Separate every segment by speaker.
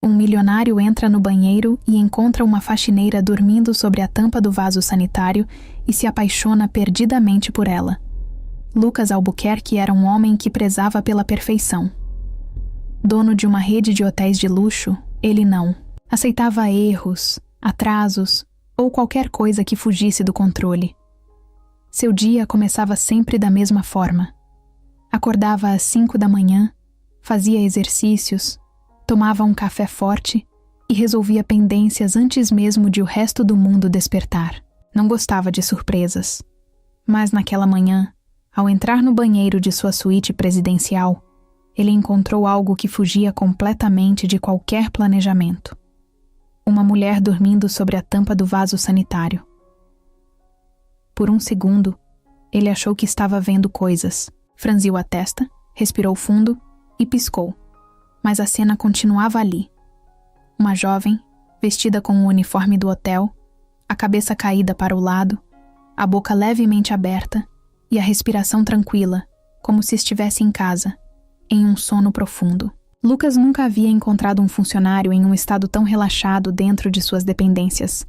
Speaker 1: Um milionário entra no banheiro e encontra uma faxineira dormindo sobre a tampa do vaso sanitário e se apaixona perdidamente por ela. Lucas Albuquerque era um homem que prezava pela perfeição. Dono de uma rede de hotéis de luxo, ele não. Aceitava erros, atrasos ou qualquer coisa que fugisse do controle. Seu dia começava sempre da mesma forma. Acordava às 5 da manhã, fazia exercícios, tomava um café forte e resolvia pendências antes mesmo de o resto do mundo despertar. Não gostava de surpresas. Mas naquela manhã, ao entrar no banheiro de sua suíte presidencial, ele encontrou algo que fugia completamente de qualquer planejamento. Uma mulher dormindo sobre a tampa do vaso sanitário. Por um segundo, ele achou que estava vendo coisas. Franziu a testa, respirou fundo e piscou. Mas a cena continuava ali. Uma jovem, vestida com o uniforme do hotel, a cabeça caída para o lado, a boca levemente aberta e a respiração tranquila, como se estivesse em casa, em um sono profundo. Lucas nunca havia encontrado um funcionário em um estado tão relaxado dentro de suas dependências.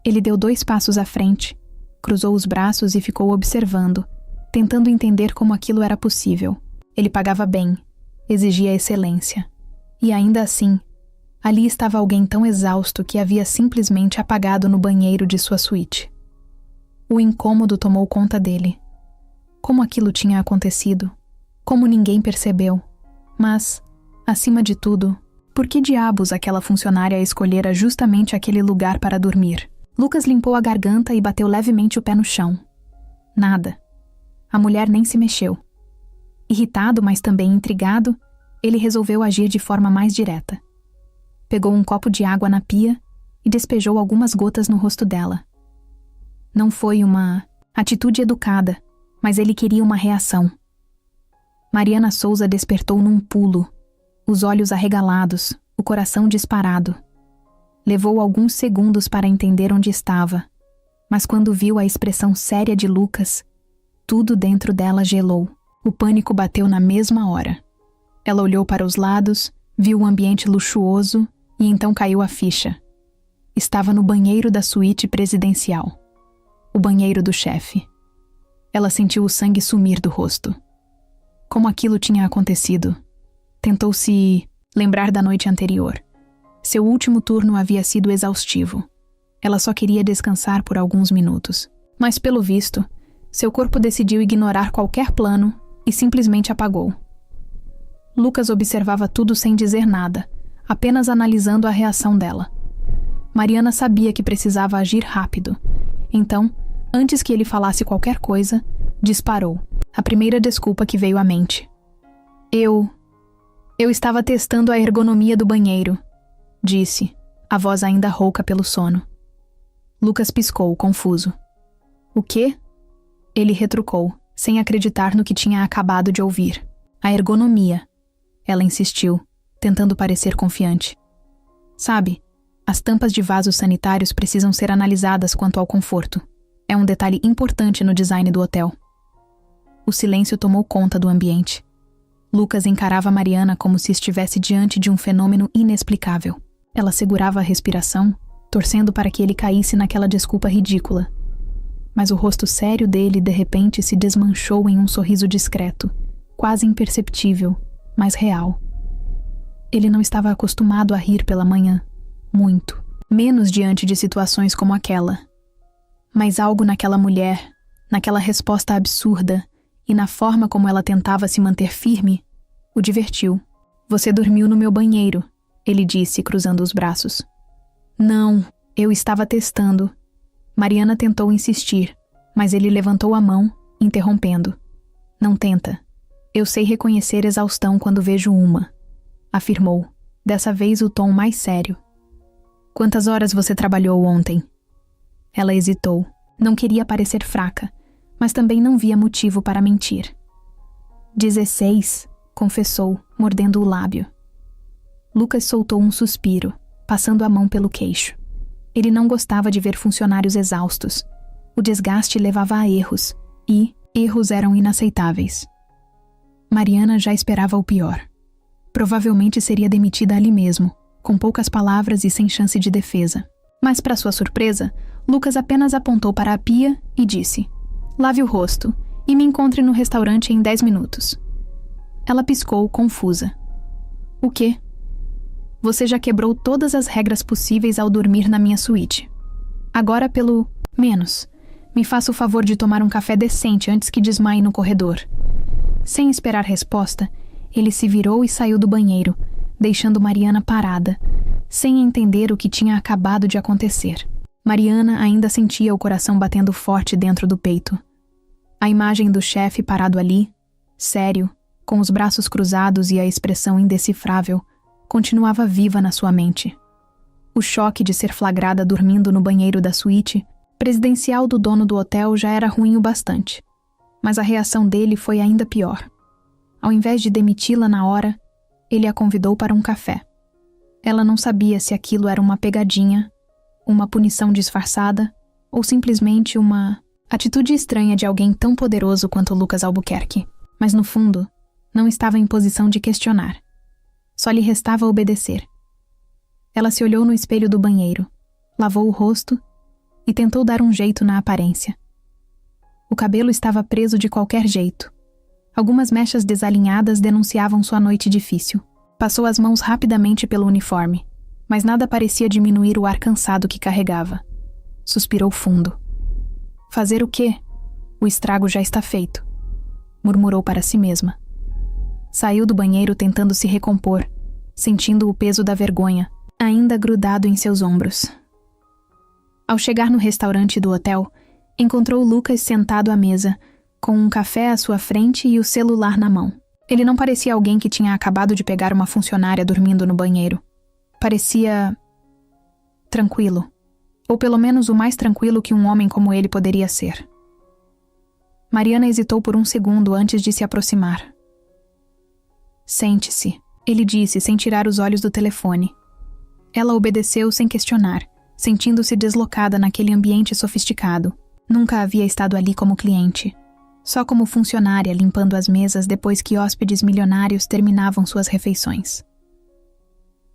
Speaker 1: Ele deu 2 passos à frente, cruzou os braços e ficou observando, tentando entender como aquilo era possível. Ele pagava bem, exigia excelência. E ainda assim, ali estava alguém tão exausto que havia simplesmente apagado no banheiro de sua suíte. O incômodo tomou conta dele. Como aquilo tinha acontecido? Como ninguém percebeu? Mas, acima de tudo, por que diabos aquela funcionária escolhera justamente aquele lugar para dormir? Lucas limpou a garganta e bateu levemente o pé no chão. Nada. A mulher nem se mexeu. Irritado, mas também intrigado, ele resolveu agir de forma mais direta. Pegou um copo de água na pia e despejou algumas gotas no rosto dela. Não foi uma atitude educada, mas ele queria uma reação. Mariana Souza despertou num pulo, os olhos arregalados, o coração disparado. Levou alguns segundos para entender onde estava, mas quando viu a expressão séria de Lucas, tudo dentro dela gelou. O pânico bateu na mesma hora. Ela olhou para os lados, viu o ambiente luxuoso e então caiu a ficha. Estava no banheiro da suíte presidencial. O banheiro do chefe. Ela sentiu o sangue sumir do rosto. Como aquilo tinha acontecido? Tentou se lembrar da noite anterior. Seu último turno havia sido exaustivo. Ela só queria descansar por alguns minutos. Mas, pelo visto, seu corpo decidiu ignorar qualquer plano e simplesmente apagou. Lucas observava tudo sem dizer nada, apenas analisando a reação dela. Mariana sabia que precisava agir rápido. Então, antes que ele falasse qualquer coisa, disparou. A primeira desculpa que veio à mente. Eu estava testando a ergonomia do banheiro, disse, a voz ainda rouca pelo sono. Lucas piscou, confuso. O quê? Ele retrucou, sem acreditar no que tinha acabado de ouvir. A ergonomia. Ela insistiu, tentando parecer confiante. Sabe, as tampas de vasos sanitários precisam ser analisadas quanto ao conforto. É um detalhe importante no design do hotel. O silêncio tomou conta do ambiente. Lucas encarava Mariana como se estivesse diante de um fenômeno inexplicável. Ela segurava a respiração, torcendo para que ele caísse naquela desculpa ridícula. Mas o rosto sério dele, de repente, se desmanchou em um sorriso discreto, quase imperceptível, mas real. Ele não estava acostumado a rir pela manhã. Muito. Menos diante de situações como aquela. Mas algo naquela mulher, naquela resposta absurda, e na forma como ela tentava se manter firme, o divertiu. Você dormiu no meu banheiro, ele disse, cruzando os braços. Não, eu estava testando. Mariana tentou insistir, mas ele levantou a mão, interrompendo. Não tenta. Eu sei reconhecer exaustão quando vejo uma, afirmou, dessa vez o tom mais sério. Quantas horas você trabalhou ontem? Ela hesitou. Não queria parecer fraca, mas também não via motivo para mentir. 16, confessou, mordendo o lábio. Lucas soltou um suspiro, passando a mão pelo queixo. Ele não gostava de ver funcionários exaustos. O desgaste levava a erros, e erros eram inaceitáveis. Mariana já esperava o pior. Provavelmente seria demitida ali mesmo, com poucas palavras e sem chance de defesa. Mas, para sua surpresa, Lucas apenas apontou para a pia e disse: "Lave o rosto e me encontre no restaurante em 10 minutos." Ela piscou, confusa. "O quê?" "Você já quebrou todas as regras possíveis ao dormir na minha suíte. Agora, pelo menos, me faça o favor de tomar um café decente antes que desmaie no corredor." Sem esperar resposta, ele se virou e saiu do banheiro, deixando Mariana parada, sem entender o que tinha acabado de acontecer. Mariana ainda sentia o coração batendo forte dentro do peito. A imagem do chefe parado ali, sério, com os braços cruzados e a expressão indecifrável, continuava viva na sua mente. O choque de ser flagrada dormindo no banheiro da suíte presidencial do dono do hotel já era ruim o bastante, mas a reação dele foi ainda pior. Ao invés de demiti-la na hora, ele a convidou para um café. Ela não sabia se aquilo era uma pegadinha, uma punição disfarçada ou simplesmente uma atitude estranha de alguém tão poderoso quanto Lucas Albuquerque. Mas no fundo, não estava em posição de questionar. Só lhe restava obedecer. Ela se olhou no espelho do banheiro, lavou o rosto e tentou dar um jeito na aparência. O cabelo estava preso de qualquer jeito. Algumas mechas desalinhadas denunciavam sua noite difícil. Passou as mãos rapidamente pelo uniforme, mas nada parecia diminuir o ar cansado que carregava. Suspirou fundo. "Fazer o quê? O estrago já está feito", murmurou para si mesma. Saiu do banheiro tentando se recompor, sentindo o peso da vergonha, ainda grudado em seus ombros. Ao chegar no restaurante do hotel, encontrou Lucas sentado à mesa, com um café à sua frente e o celular na mão. Ele não parecia alguém que tinha acabado de pegar uma funcionária dormindo no banheiro. Parecia tranquilo, ou pelo menos o mais tranquilo que um homem como ele poderia ser. Mariana hesitou por um segundo antes de se aproximar. "Sente-se", ele disse sem tirar os olhos do telefone. Ela obedeceu sem questionar, sentindo-se deslocada naquele ambiente sofisticado. Nunca havia estado ali como cliente. Só como funcionária limpando as mesas depois que hóspedes milionários terminavam suas refeições.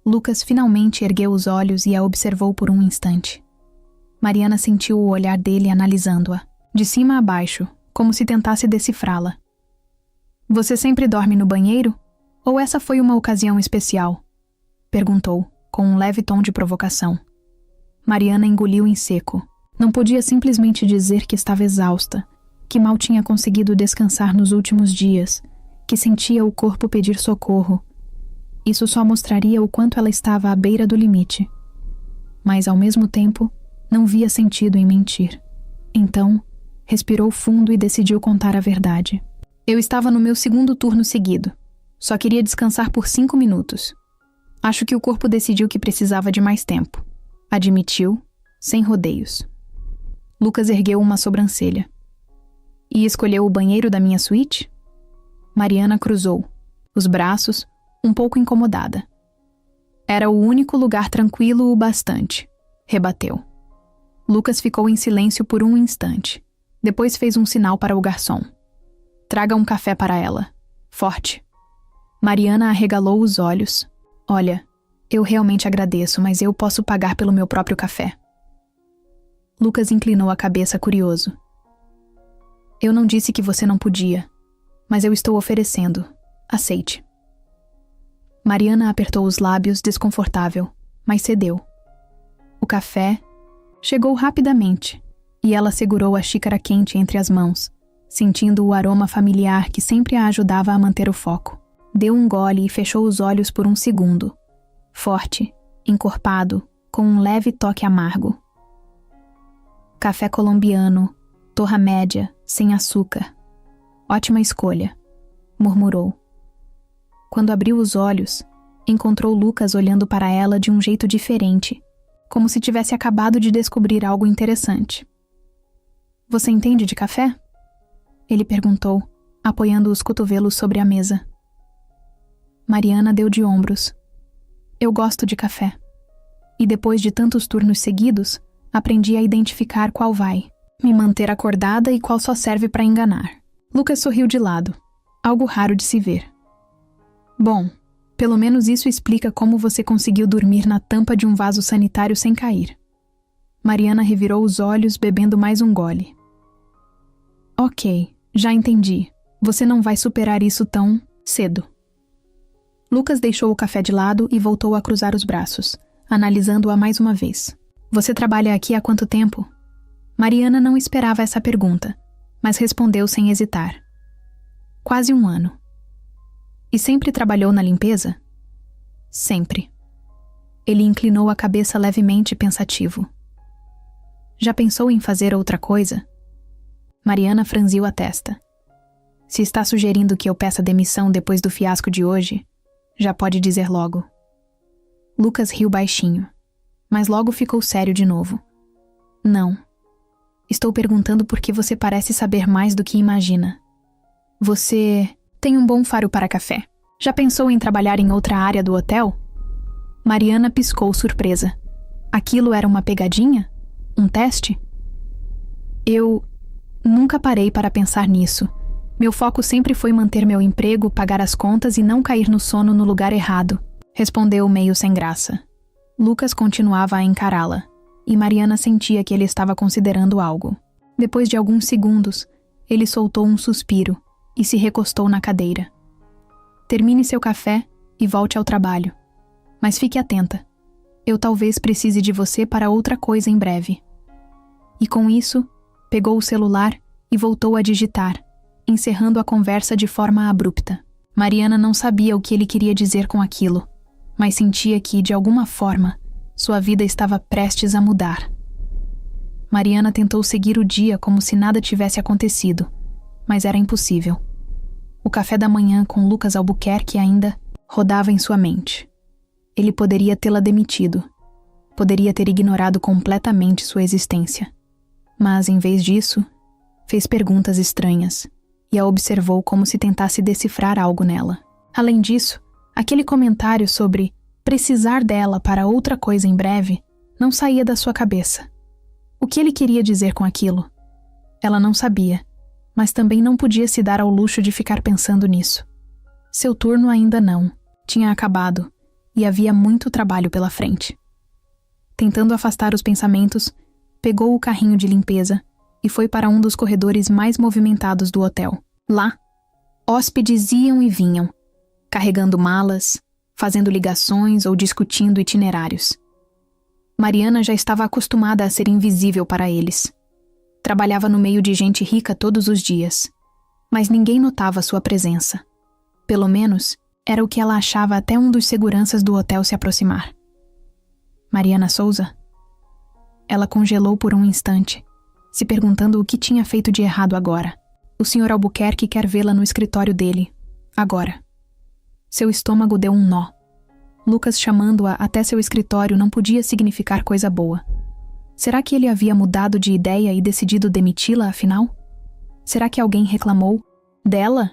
Speaker 1: Lucas finalmente ergueu os olhos e a observou por um instante. Mariana sentiu o olhar dele analisando-a, de cima a baixo, como se tentasse decifrá-la. "Você sempre dorme no banheiro? Ou essa foi uma ocasião especial?" perguntou, com um leve tom de provocação. Mariana engoliu em seco. Não podia simplesmente dizer que estava exausta, que mal tinha conseguido descansar nos últimos dias, que sentia o corpo pedir socorro. Isso só mostraria o quanto ela estava à beira do limite. Mas, ao mesmo tempo, não via sentido em mentir. Então, respirou fundo e decidiu contar a verdade. "Eu estava no meu segundo turno seguido. Só queria descansar por 5 minutos. Acho que o corpo decidiu que precisava de mais tempo", admitiu, sem rodeios. Lucas ergueu uma sobrancelha. "E escolheu o banheiro da minha suíte?" Mariana cruzou, os braços, um pouco incomodada. "Era o único lugar tranquilo o bastante", rebateu. Lucas ficou em silêncio por um instante. Depois fez um sinal para o garçom. "Traga um café para ela. Forte." Mariana arregalou os olhos. "Olha, eu realmente agradeço, mas eu posso pagar pelo meu próprio café." Lucas inclinou a cabeça curioso. "Eu não disse que você não podia, mas eu estou oferecendo. Aceite." Mariana apertou os lábios, desconfortável, mas cedeu. O café chegou rapidamente, e ela segurou a xícara quente entre as mãos, sentindo o aroma familiar que sempre a ajudava a manter o foco. Deu um gole e fechou os olhos por um segundo. Forte, encorpado, com um leve toque amargo. Café colombiano, torra média, sem açúcar. "Ótima escolha", murmurou. Quando abriu os olhos, encontrou Lucas olhando para ela de um jeito diferente, como se tivesse acabado de descobrir algo interessante. "Você entende de café?" ele perguntou, apoiando os cotovelos sobre a mesa. Mariana deu de ombros. "Eu gosto de café. E depois de tantos turnos seguidos, aprendi a identificar qual vai me manter acordada e qual só serve para enganar." Lucas sorriu de lado, algo raro de se ver. "Bom, Pelo menos isso explica como você conseguiu dormir na tampa de um vaso sanitário sem cair. Mariana revirou os olhos, bebendo mais um gole. Ok, já entendi. Você não vai superar isso tão cedo. Lucas deixou o café de lado e voltou a cruzar os braços, analisando-a mais uma vez. Você trabalha aqui há quanto tempo? Mariana não esperava essa pergunta, mas respondeu sem hesitar. Quase 1 ano. E sempre trabalhou na limpeza? Sempre. Ele inclinou a cabeça levemente pensativo. Já pensou em fazer outra coisa? Mariana franziu a testa. Se está sugerindo que eu peça demissão depois do fiasco de hoje, já pode dizer logo. Lucas riu baixinho, mas logo ficou sério de novo. Não. Estou perguntando porque você parece saber mais do que imagina. Você tem um bom faro para café. Já pensou em trabalhar em outra área do hotel? Mariana piscou surpresa. Aquilo era uma pegadinha? Um teste? Eu nunca parei para pensar nisso. Meu foco sempre foi manter meu emprego, pagar as contas e não cair no sono no lugar errado, respondeu meio sem graça. Lucas continuava a encará-la, e Mariana sentia que ele estava considerando algo. Depois de alguns segundos, ele soltou um suspiro e se recostou na cadeira. Termine seu café e volte ao trabalho. Mas fique atenta. Eu talvez precise de você para outra coisa em breve. E com isso, pegou o celular e voltou a digitar, encerrando a conversa de forma abrupta. Mariana não sabia o que ele queria dizer com aquilo, mas sentia que, de alguma forma, sua vida estava prestes a mudar. Mariana tentou seguir o dia como se nada tivesse acontecido, mas era impossível. O café da manhã com Lucas Albuquerque ainda rodava em sua mente. Ele poderia tê-la demitido. Poderia ter ignorado completamente sua existência. Mas, em vez disso, fez perguntas estranhas e a observou como se tentasse decifrar algo nela. Além disso, aquele comentário sobre precisar dela para outra coisa em breve não saía da sua cabeça. O que ele queria dizer com aquilo? Ela não sabia, mas também não podia se dar ao luxo de ficar pensando nisso. Seu turno ainda não. Tinha acabado, e havia muito trabalho pela frente. Tentando afastar os pensamentos, pegou o carrinho de limpeza e foi para um dos corredores mais movimentados do hotel. Lá, hóspedes iam e vinham, carregando malas, fazendo ligações ou discutindo itinerários. Mariana já estava acostumada a ser invisível para eles. Trabalhava no meio de gente rica todos os dias, mas ninguém notava sua presença. Pelo menos, era o que ela achava até um dos seguranças do hotel se aproximar. Mariana Souza? Ela congelou por um instante, se perguntando o que tinha feito de errado agora. O Sr. Albuquerque quer vê-la no escritório dele, agora. Seu estômago deu um nó. Lucas chamando-a até seu escritório não podia significar coisa boa. Será que ele havia mudado de ideia e decidido demiti-la, afinal? Será que alguém reclamou dela?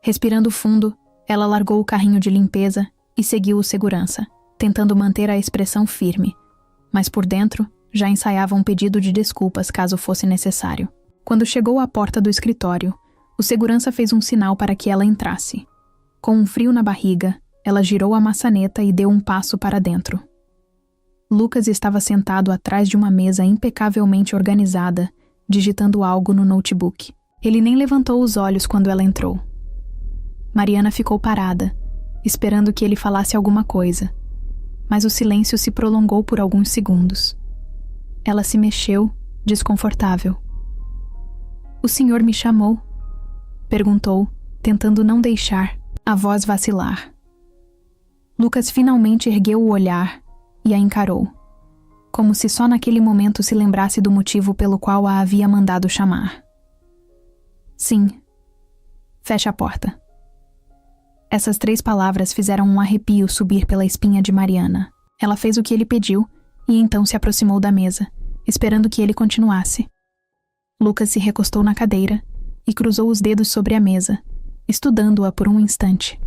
Speaker 1: Respirando fundo, ela largou o carrinho de limpeza e seguiu o segurança, tentando manter a expressão firme, mas por dentro já ensaiava um pedido de desculpas caso fosse necessário. Quando chegou à porta do escritório, o segurança fez um sinal para que ela entrasse. Com um frio na barriga, ela girou a maçaneta e deu um passo para dentro. Lucas estava sentado atrás de uma mesa impecavelmente organizada, digitando algo no notebook. Ele nem levantou os olhos quando ela entrou. Mariana ficou parada, esperando que ele falasse alguma coisa, mas o silêncio se prolongou por alguns segundos. Ela se mexeu, desconfortável. "O senhor me chamou?" perguntou, tentando não deixar a voz vacilar. Lucas finalmente ergueu o olhar e a encarou, como se só naquele momento se lembrasse do motivo pelo qual a havia mandado chamar. "Sim. Feche a porta." Essas 3 palavras fizeram um arrepio subir pela espinha de Mariana. Ela fez o que ele pediu e então se aproximou da mesa, esperando que ele continuasse. Lucas se recostou na cadeira e cruzou os dedos sobre a mesa, estudando-a por um instante.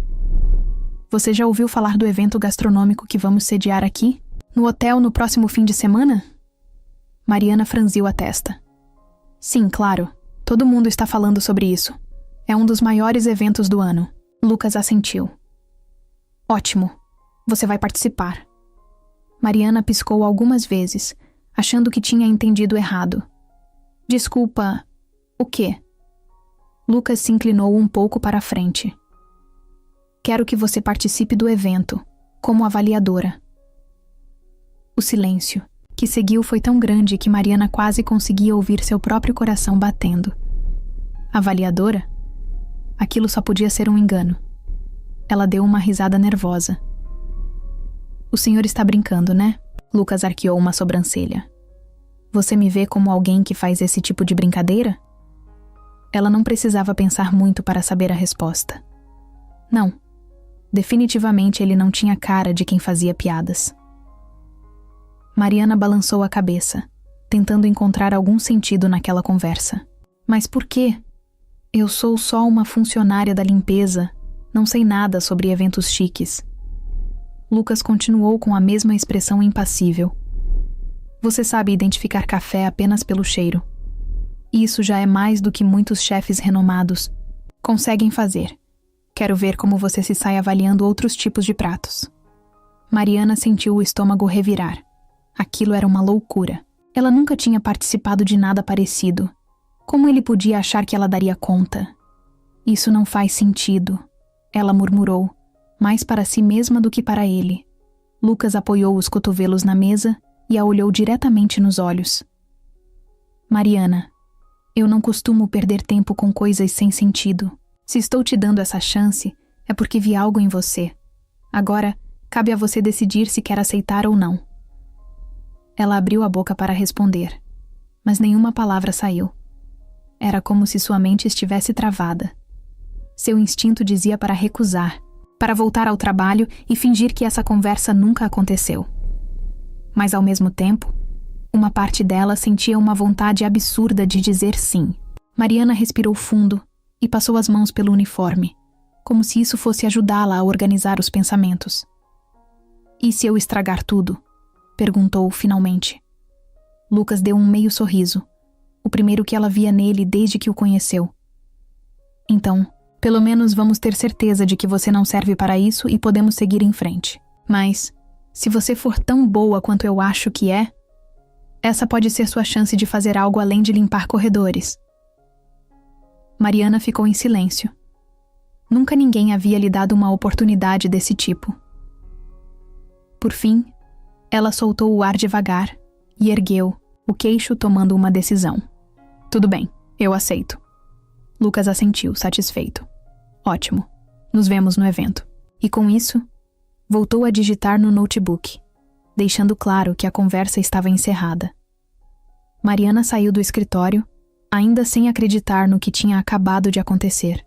Speaker 1: "Você já ouviu falar do evento gastronômico que vamos sediar aqui? No hotel no próximo fim de semana?" Mariana franziu a testa. "Sim, claro. Todo mundo está falando sobre isso. É um dos maiores eventos do ano." Lucas assentiu. Ótimo. Você vai participar. Mariana piscou algumas vezes, achando que tinha entendido errado. Desculpa, o quê? Lucas se inclinou um pouco para a frente. Quero que você participe do evento, como avaliadora. O silêncio que seguiu foi tão grande que Mariana quase conseguia ouvir seu próprio coração batendo. Avaliadora? Aquilo só podia ser um engano. Ela deu uma risada nervosa. O senhor está brincando, né? Lucas arqueou uma sobrancelha. Você me vê como alguém que faz esse tipo de brincadeira? Ela não precisava pensar muito para saber a resposta. Não. Definitivamente ele não tinha cara de quem fazia piadas. Mariana balançou a cabeça, tentando encontrar algum sentido naquela conversa. Mas por quê? Eu sou só uma funcionária da limpeza. Não sei nada sobre eventos chiques. Lucas continuou com a mesma expressão impassível. Você sabe identificar café apenas pelo cheiro. Isso já é mais do que muitos chefes renomados conseguem fazer. Quero ver como você se sai avaliando outros tipos de pratos. Mariana sentiu o estômago revirar. Aquilo era uma loucura. Ela nunca tinha participado de nada parecido. Como ele podia achar que ela daria conta? Isso não faz sentido, ela murmurou, mais para si mesma do que para ele. Lucas apoiou os cotovelos na mesa e a olhou diretamente nos olhos. Mariana, eu não costumo perder tempo com coisas sem sentido. Se estou te dando essa chance, é porque vi algo em você. Agora, cabe a você decidir se quer aceitar ou não. Ela abriu a boca para responder, mas nenhuma palavra saiu. Era como se sua mente estivesse travada. Seu instinto dizia para recusar, para voltar ao trabalho e fingir que essa conversa nunca aconteceu. Mas ao mesmo tempo, uma parte dela sentia uma vontade absurda de dizer sim. Mariana respirou fundo e passou as mãos pelo uniforme, como se isso fosse ajudá-la a organizar os pensamentos. E se eu estragar tudo? Perguntou finalmente. Lucas deu um meio sorriso, o primeiro que ela via nele desde que o conheceu. Então, pelo menos vamos ter certeza de que você não serve para isso e podemos seguir em frente. Mas, se você for tão boa quanto eu acho que é, essa pode ser sua chance de fazer algo além de limpar corredores. Mariana ficou em silêncio. Nunca ninguém havia lhe dado uma oportunidade desse tipo. Por fim, ela soltou o ar devagar e ergueu, o queixo tomando uma decisão. Tudo bem, eu aceito. Lucas assentiu, satisfeito. Ótimo, nos vemos no evento. E com isso, voltou a digitar no notebook, deixando claro que a conversa estava encerrada. Mariana saiu do escritório, ainda sem acreditar no que tinha acabado de acontecer.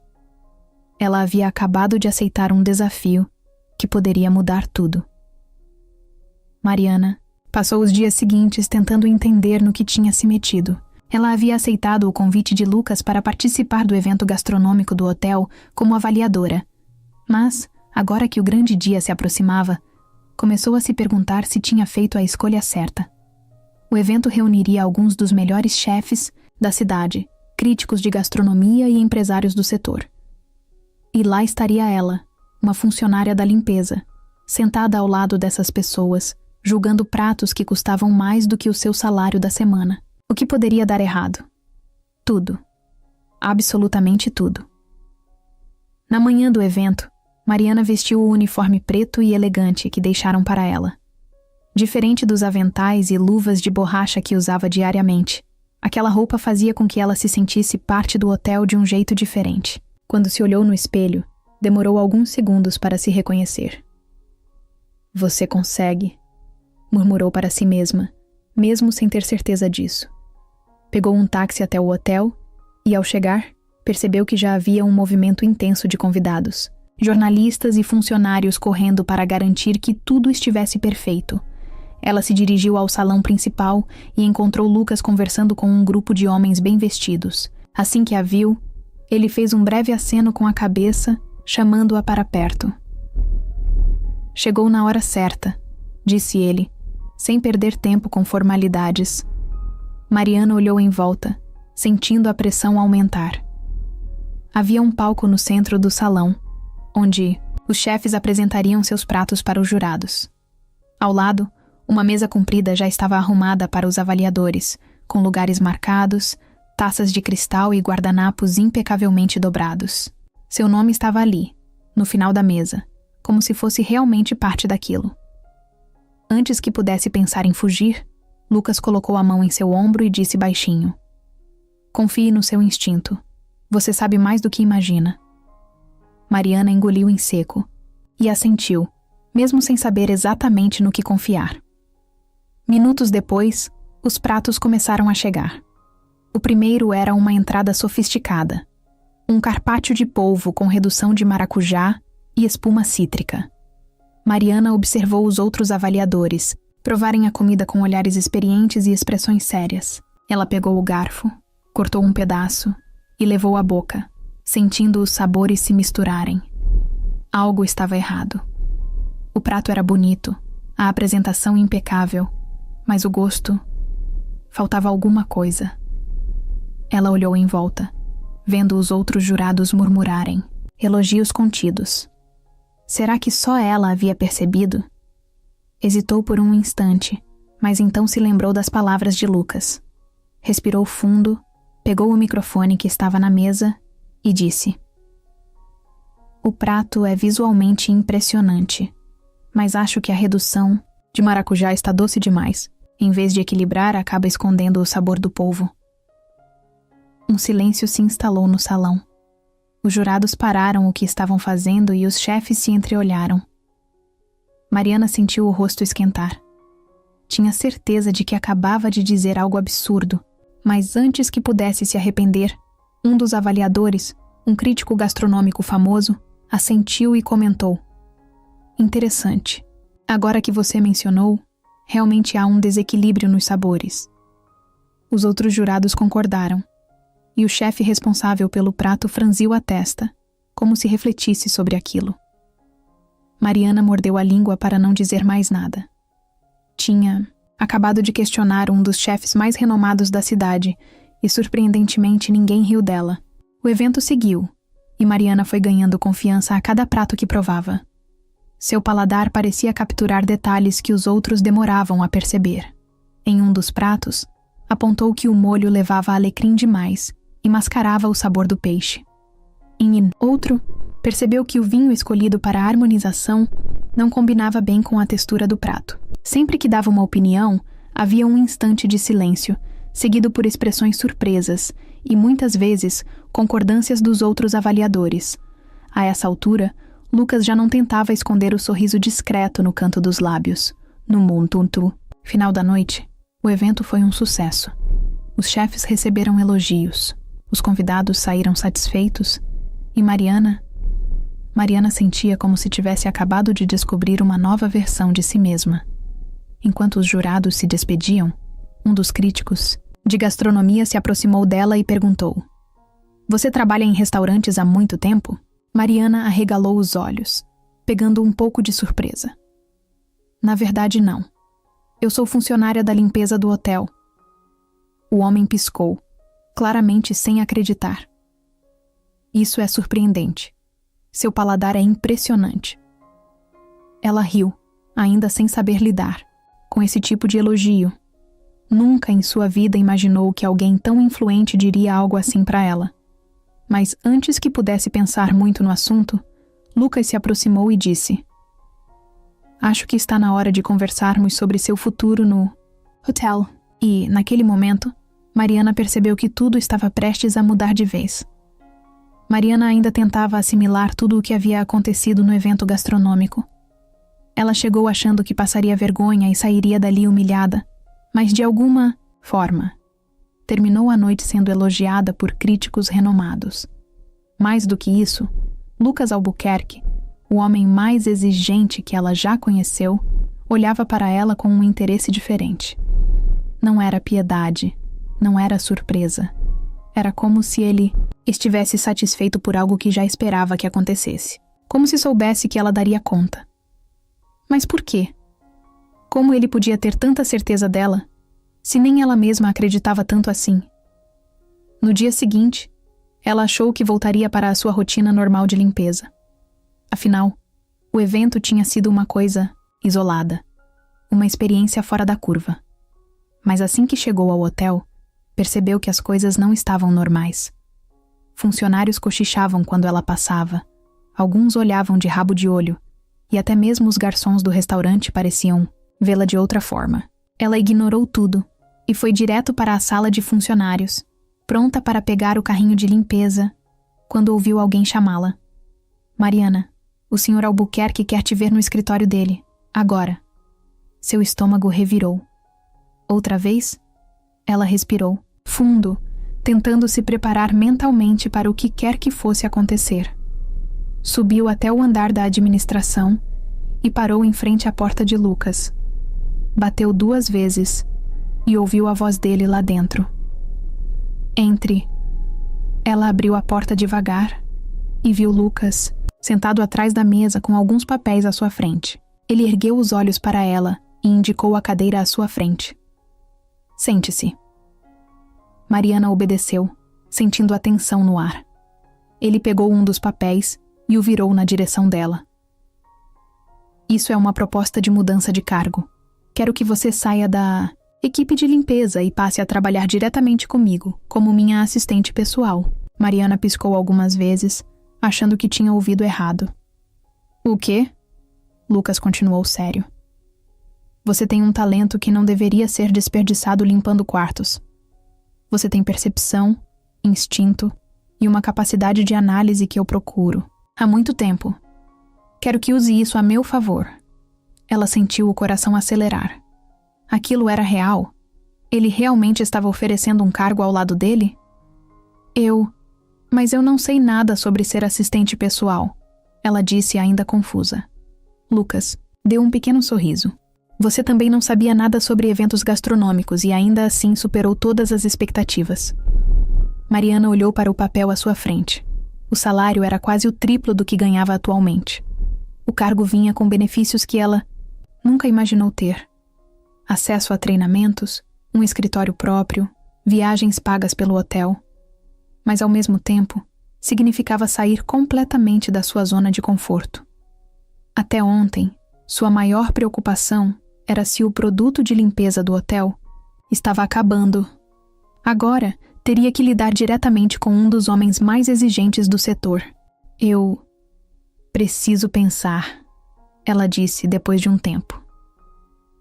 Speaker 1: Ela havia acabado de aceitar um desafio que poderia mudar tudo. Mariana passou os dias seguintes tentando entender no que tinha se metido. Ela havia aceitado o convite de Lucas para participar do evento gastronômico do hotel como avaliadora. Mas, agora que o grande dia se aproximava, começou a se perguntar se tinha feito a escolha certa. O evento reuniria alguns dos melhores chefes da cidade, críticos de gastronomia e empresários do setor. E lá estaria ela, uma funcionária da limpeza, sentada ao lado dessas pessoas, julgando pratos que custavam mais do que o seu salário da semana. O que poderia dar errado? Tudo. Absolutamente tudo. Na manhã do evento, Mariana vestiu o uniforme preto e elegante que deixaram para ela. Diferente dos aventais e luvas de borracha que usava diariamente, aquela roupa fazia com que ela se sentisse parte do hotel de um jeito diferente. Quando se olhou no espelho, demorou alguns segundos para se reconhecer. Você consegue, murmurou para si mesma, mesmo sem ter certeza disso. Pegou um táxi até o hotel e, ao chegar, percebeu que já havia um movimento intenso de convidados. Jornalistas e funcionários correndo para garantir que tudo estivesse perfeito. Ela se dirigiu ao salão principal e encontrou Lucas conversando com um grupo de homens bem vestidos. Assim que a viu, ele fez um breve aceno com a cabeça, chamando-a para perto. Chegou na hora certa, disse ele, sem perder tempo com formalidades. Mariana olhou em volta, sentindo a pressão aumentar. Havia um palco no centro do salão, onde, Os chefes apresentariam seus pratos para os jurados. Ao lado, uma mesa comprida já estava arrumada para os avaliadores, com lugares marcados, taças de cristal e guardanapos impecavelmente dobrados. Seu nome estava ali, no final da mesa, como se fosse realmente parte daquilo. Antes que pudesse pensar em fugir, Lucas colocou a mão em seu ombro e disse baixinho: "Confie no seu instinto. Você sabe mais do que imagina." Mariana engoliu em seco e assentiu, mesmo sem saber exatamente no que confiar. Minutos depois, os pratos começaram a chegar. O primeiro era uma entrada sofisticada, um carpaccio de polvo com redução de maracujá e espuma cítrica. Mariana observou os outros avaliadores provarem a comida com olhares experientes e expressões sérias. Ela pegou o garfo, cortou um pedaço e levou à boca, sentindo os sabores se misturarem. Algo estava errado. O prato era bonito, a apresentação impecável, mas o gosto... faltava alguma coisa. Ela olhou em volta, vendo os outros jurados murmurarem, elogios contidos. Será que só ela havia percebido? Hesitou por um instante, mas então se lembrou das palavras de Lucas. Respirou fundo, pegou o microfone que estava na mesa e disse: "O prato é visualmente impressionante, mas acho que a redução de maracujá está doce demais. Em vez de equilibrar, acaba escondendo o sabor do polvo." Um silêncio se instalou no salão. Os jurados pararam o que estavam fazendo e os chefes se entreolharam. Mariana sentiu o rosto esquentar. Tinha certeza de que acabava de dizer algo absurdo, mas antes que pudesse se arrepender, um dos avaliadores, um crítico gastronômico famoso, assentiu e comentou: "Interessante. Agora que você mencionou, realmente há um desequilíbrio nos sabores." Os outros jurados concordaram, e o chefe responsável pelo prato franziu a testa, como se refletisse sobre aquilo. Mariana mordeu a língua para não dizer mais nada. Tinha acabado de questionar um dos chefes mais renomados da cidade, e surpreendentemente ninguém riu dela. O evento seguiu, e Mariana foi ganhando confiança a cada prato que provava. Seu paladar parecia capturar detalhes que os outros demoravam a perceber. Em um dos pratos, apontou que o molho levava alecrim demais e mascarava o sabor do peixe. Em outro, percebeu que o vinho escolhido para a harmonização não combinava bem com a textura do prato. Sempre que dava uma opinião, havia um instante de silêncio, seguido por expressões surpresas e, muitas vezes, concordâncias dos outros avaliadores. A essa altura, Lucas já não tentava esconder o sorriso discreto no canto dos lábios. No Muntuntu, final da noite, o evento foi um sucesso. Os chefes receberam elogios, os convidados saíram satisfeitos e Mariana sentia como se tivesse acabado de descobrir uma nova versão de si mesma. Enquanto os jurados se despediam, um dos críticos de gastronomia se aproximou dela e perguntou: "Você trabalha em restaurantes há muito tempo?" Mariana arregalou os olhos, pegando um pouco de surpresa. "Na verdade, não. Eu sou funcionária da limpeza do hotel." O homem piscou, claramente sem acreditar. "Isso é surpreendente. Seu paladar é impressionante." Ela riu, ainda sem saber lidar com esse tipo de elogio. Nunca em sua vida imaginou que alguém tão influente diria algo assim para ela. Mas antes que pudesse pensar muito no assunto, Lucas se aproximou e disse: "Acho que está na hora de conversarmos sobre seu futuro no hotel." E, naquele momento, Mariana percebeu que tudo estava prestes a mudar de vez. Mariana ainda tentava assimilar tudo o que havia acontecido no evento gastronômico. Ela chegou achando que passaria vergonha e sairia dali humilhada, mas de alguma forma, terminou a noite sendo elogiada por críticos renomados. Mais do que isso, Lucas Albuquerque, o homem mais exigente que ela já conheceu, olhava para ela com um interesse diferente. Não era piedade, não era surpresa. Era como se ele estivesse satisfeito por algo que já esperava que acontecesse. Como se soubesse que ela daria conta. Mas por quê? Como ele podia ter tanta certeza dela, se nem ela mesma acreditava tanto assim? No dia seguinte, ela achou que voltaria para a sua rotina normal de limpeza. Afinal, O evento tinha sido uma coisa isolada, uma experiência fora da curva. Mas assim que chegou ao hotel, percebeu que as coisas não estavam normais. Funcionários cochichavam quando ela passava, alguns olhavam de rabo de olho, e até mesmo os garçons do restaurante pareciam vê-la de outra forma. Ela ignorou tudo e foi direto para a sala de funcionários, pronta para pegar o carrinho de limpeza, quando ouviu alguém chamá-la. Mariana, o Sr. Albuquerque quer te ver no escritório dele, agora. Seu estômago revirou. Outra vez? Ela respirou, fundo, tentando se preparar mentalmente para o que quer que fosse acontecer. Subiu até o andar da administração e parou em frente à porta de Lucas. Bateu 2 vezes e ouviu a voz dele lá dentro. Entre. Ela abriu a porta devagar e viu Lucas sentado atrás da mesa com alguns papéis à sua frente. Ele ergueu os olhos para ela e indicou a cadeira à sua frente. Sente-se. Mariana obedeceu, sentindo a tensão no ar. Ele pegou um dos papéis e o virou na direção dela. Isso é uma proposta de mudança de cargo. Quero que você saia da equipe de limpeza e passe a trabalhar diretamente comigo, como minha assistente pessoal. Mariana piscou algumas vezes, achando que tinha ouvido errado. O quê? Lucas continuou sério. Você tem um talento que não deveria ser desperdiçado limpando quartos. Você tem percepção, instinto e uma capacidade de análise que eu procuro há muito tempo. Quero que use isso a meu favor. Ela sentiu o coração acelerar. Aquilo era real? Ele realmente estava oferecendo um cargo ao lado dele? Mas eu não sei nada sobre ser assistente pessoal, ela disse ainda confusa. Lucas deu um pequeno sorriso. Você também não sabia nada sobre eventos gastronômicos e ainda assim superou todas as expectativas. Mariana olhou para o papel à sua frente. O salário era quase o triplo do que ganhava atualmente. O cargo vinha com benefícios que ela nunca imaginou ter. Acesso a treinamentos, um escritório próprio, viagens pagas pelo hotel. Mas ao mesmo tempo, significava sair completamente da sua zona de conforto. Até ontem, sua maior preocupação era se o produto de limpeza do hotel estava acabando. Agora, teria que lidar diretamente com um dos homens mais exigentes do setor. Eu preciso pensar, ela disse depois de um tempo.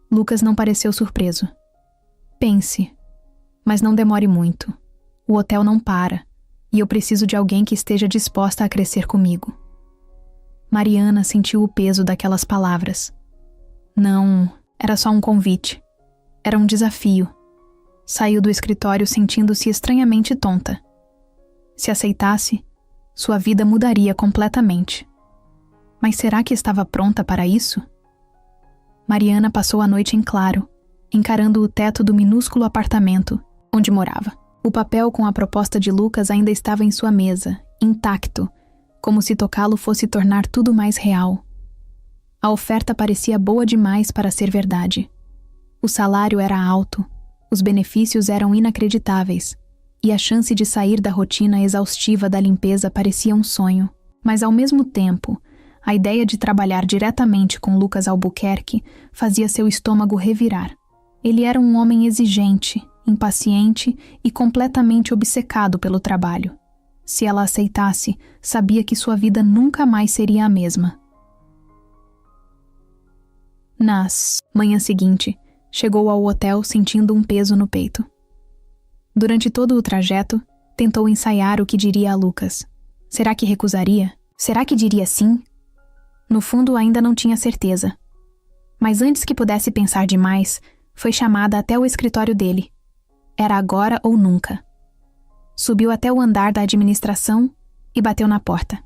Speaker 1: Lucas não pareceu surpreso. Pense, mas não demore muito. O hotel não para, e eu preciso de alguém que esteja disposta a crescer comigo. Mariana sentiu o peso daquelas palavras. Não, era só um convite. Era um desafio. Saiu do escritório sentindo-se estranhamente tonta. Se aceitasse, sua vida mudaria completamente. Mas será que estava pronta para isso? Mariana passou a noite em claro, encarando o teto do minúsculo apartamento onde morava. O papel com a proposta de Lucas ainda estava em sua mesa, intacto, como se tocá-lo fosse tornar tudo mais real. A oferta parecia boa demais para ser verdade. O salário era alto, os benefícios eram inacreditáveis, e a chance de sair da rotina exaustiva da limpeza parecia um sonho. Mas ao mesmo tempo, a ideia de trabalhar diretamente com Lucas Albuquerque fazia seu estômago revirar. Ele era um homem exigente, impaciente e completamente obcecado pelo trabalho. Se ela aceitasse, sabia que sua vida nunca mais seria a mesma. Na manhã seguinte, chegou ao hotel sentindo um peso no peito. Durante todo o trajeto, tentou ensaiar o que diria a Lucas. Será que recusaria? Será que diria sim? No fundo, ainda não tinha certeza. Mas antes que pudesse pensar demais, foi chamada até o escritório dele. Era agora ou nunca. Subiu até o andar da administração e bateu na porta.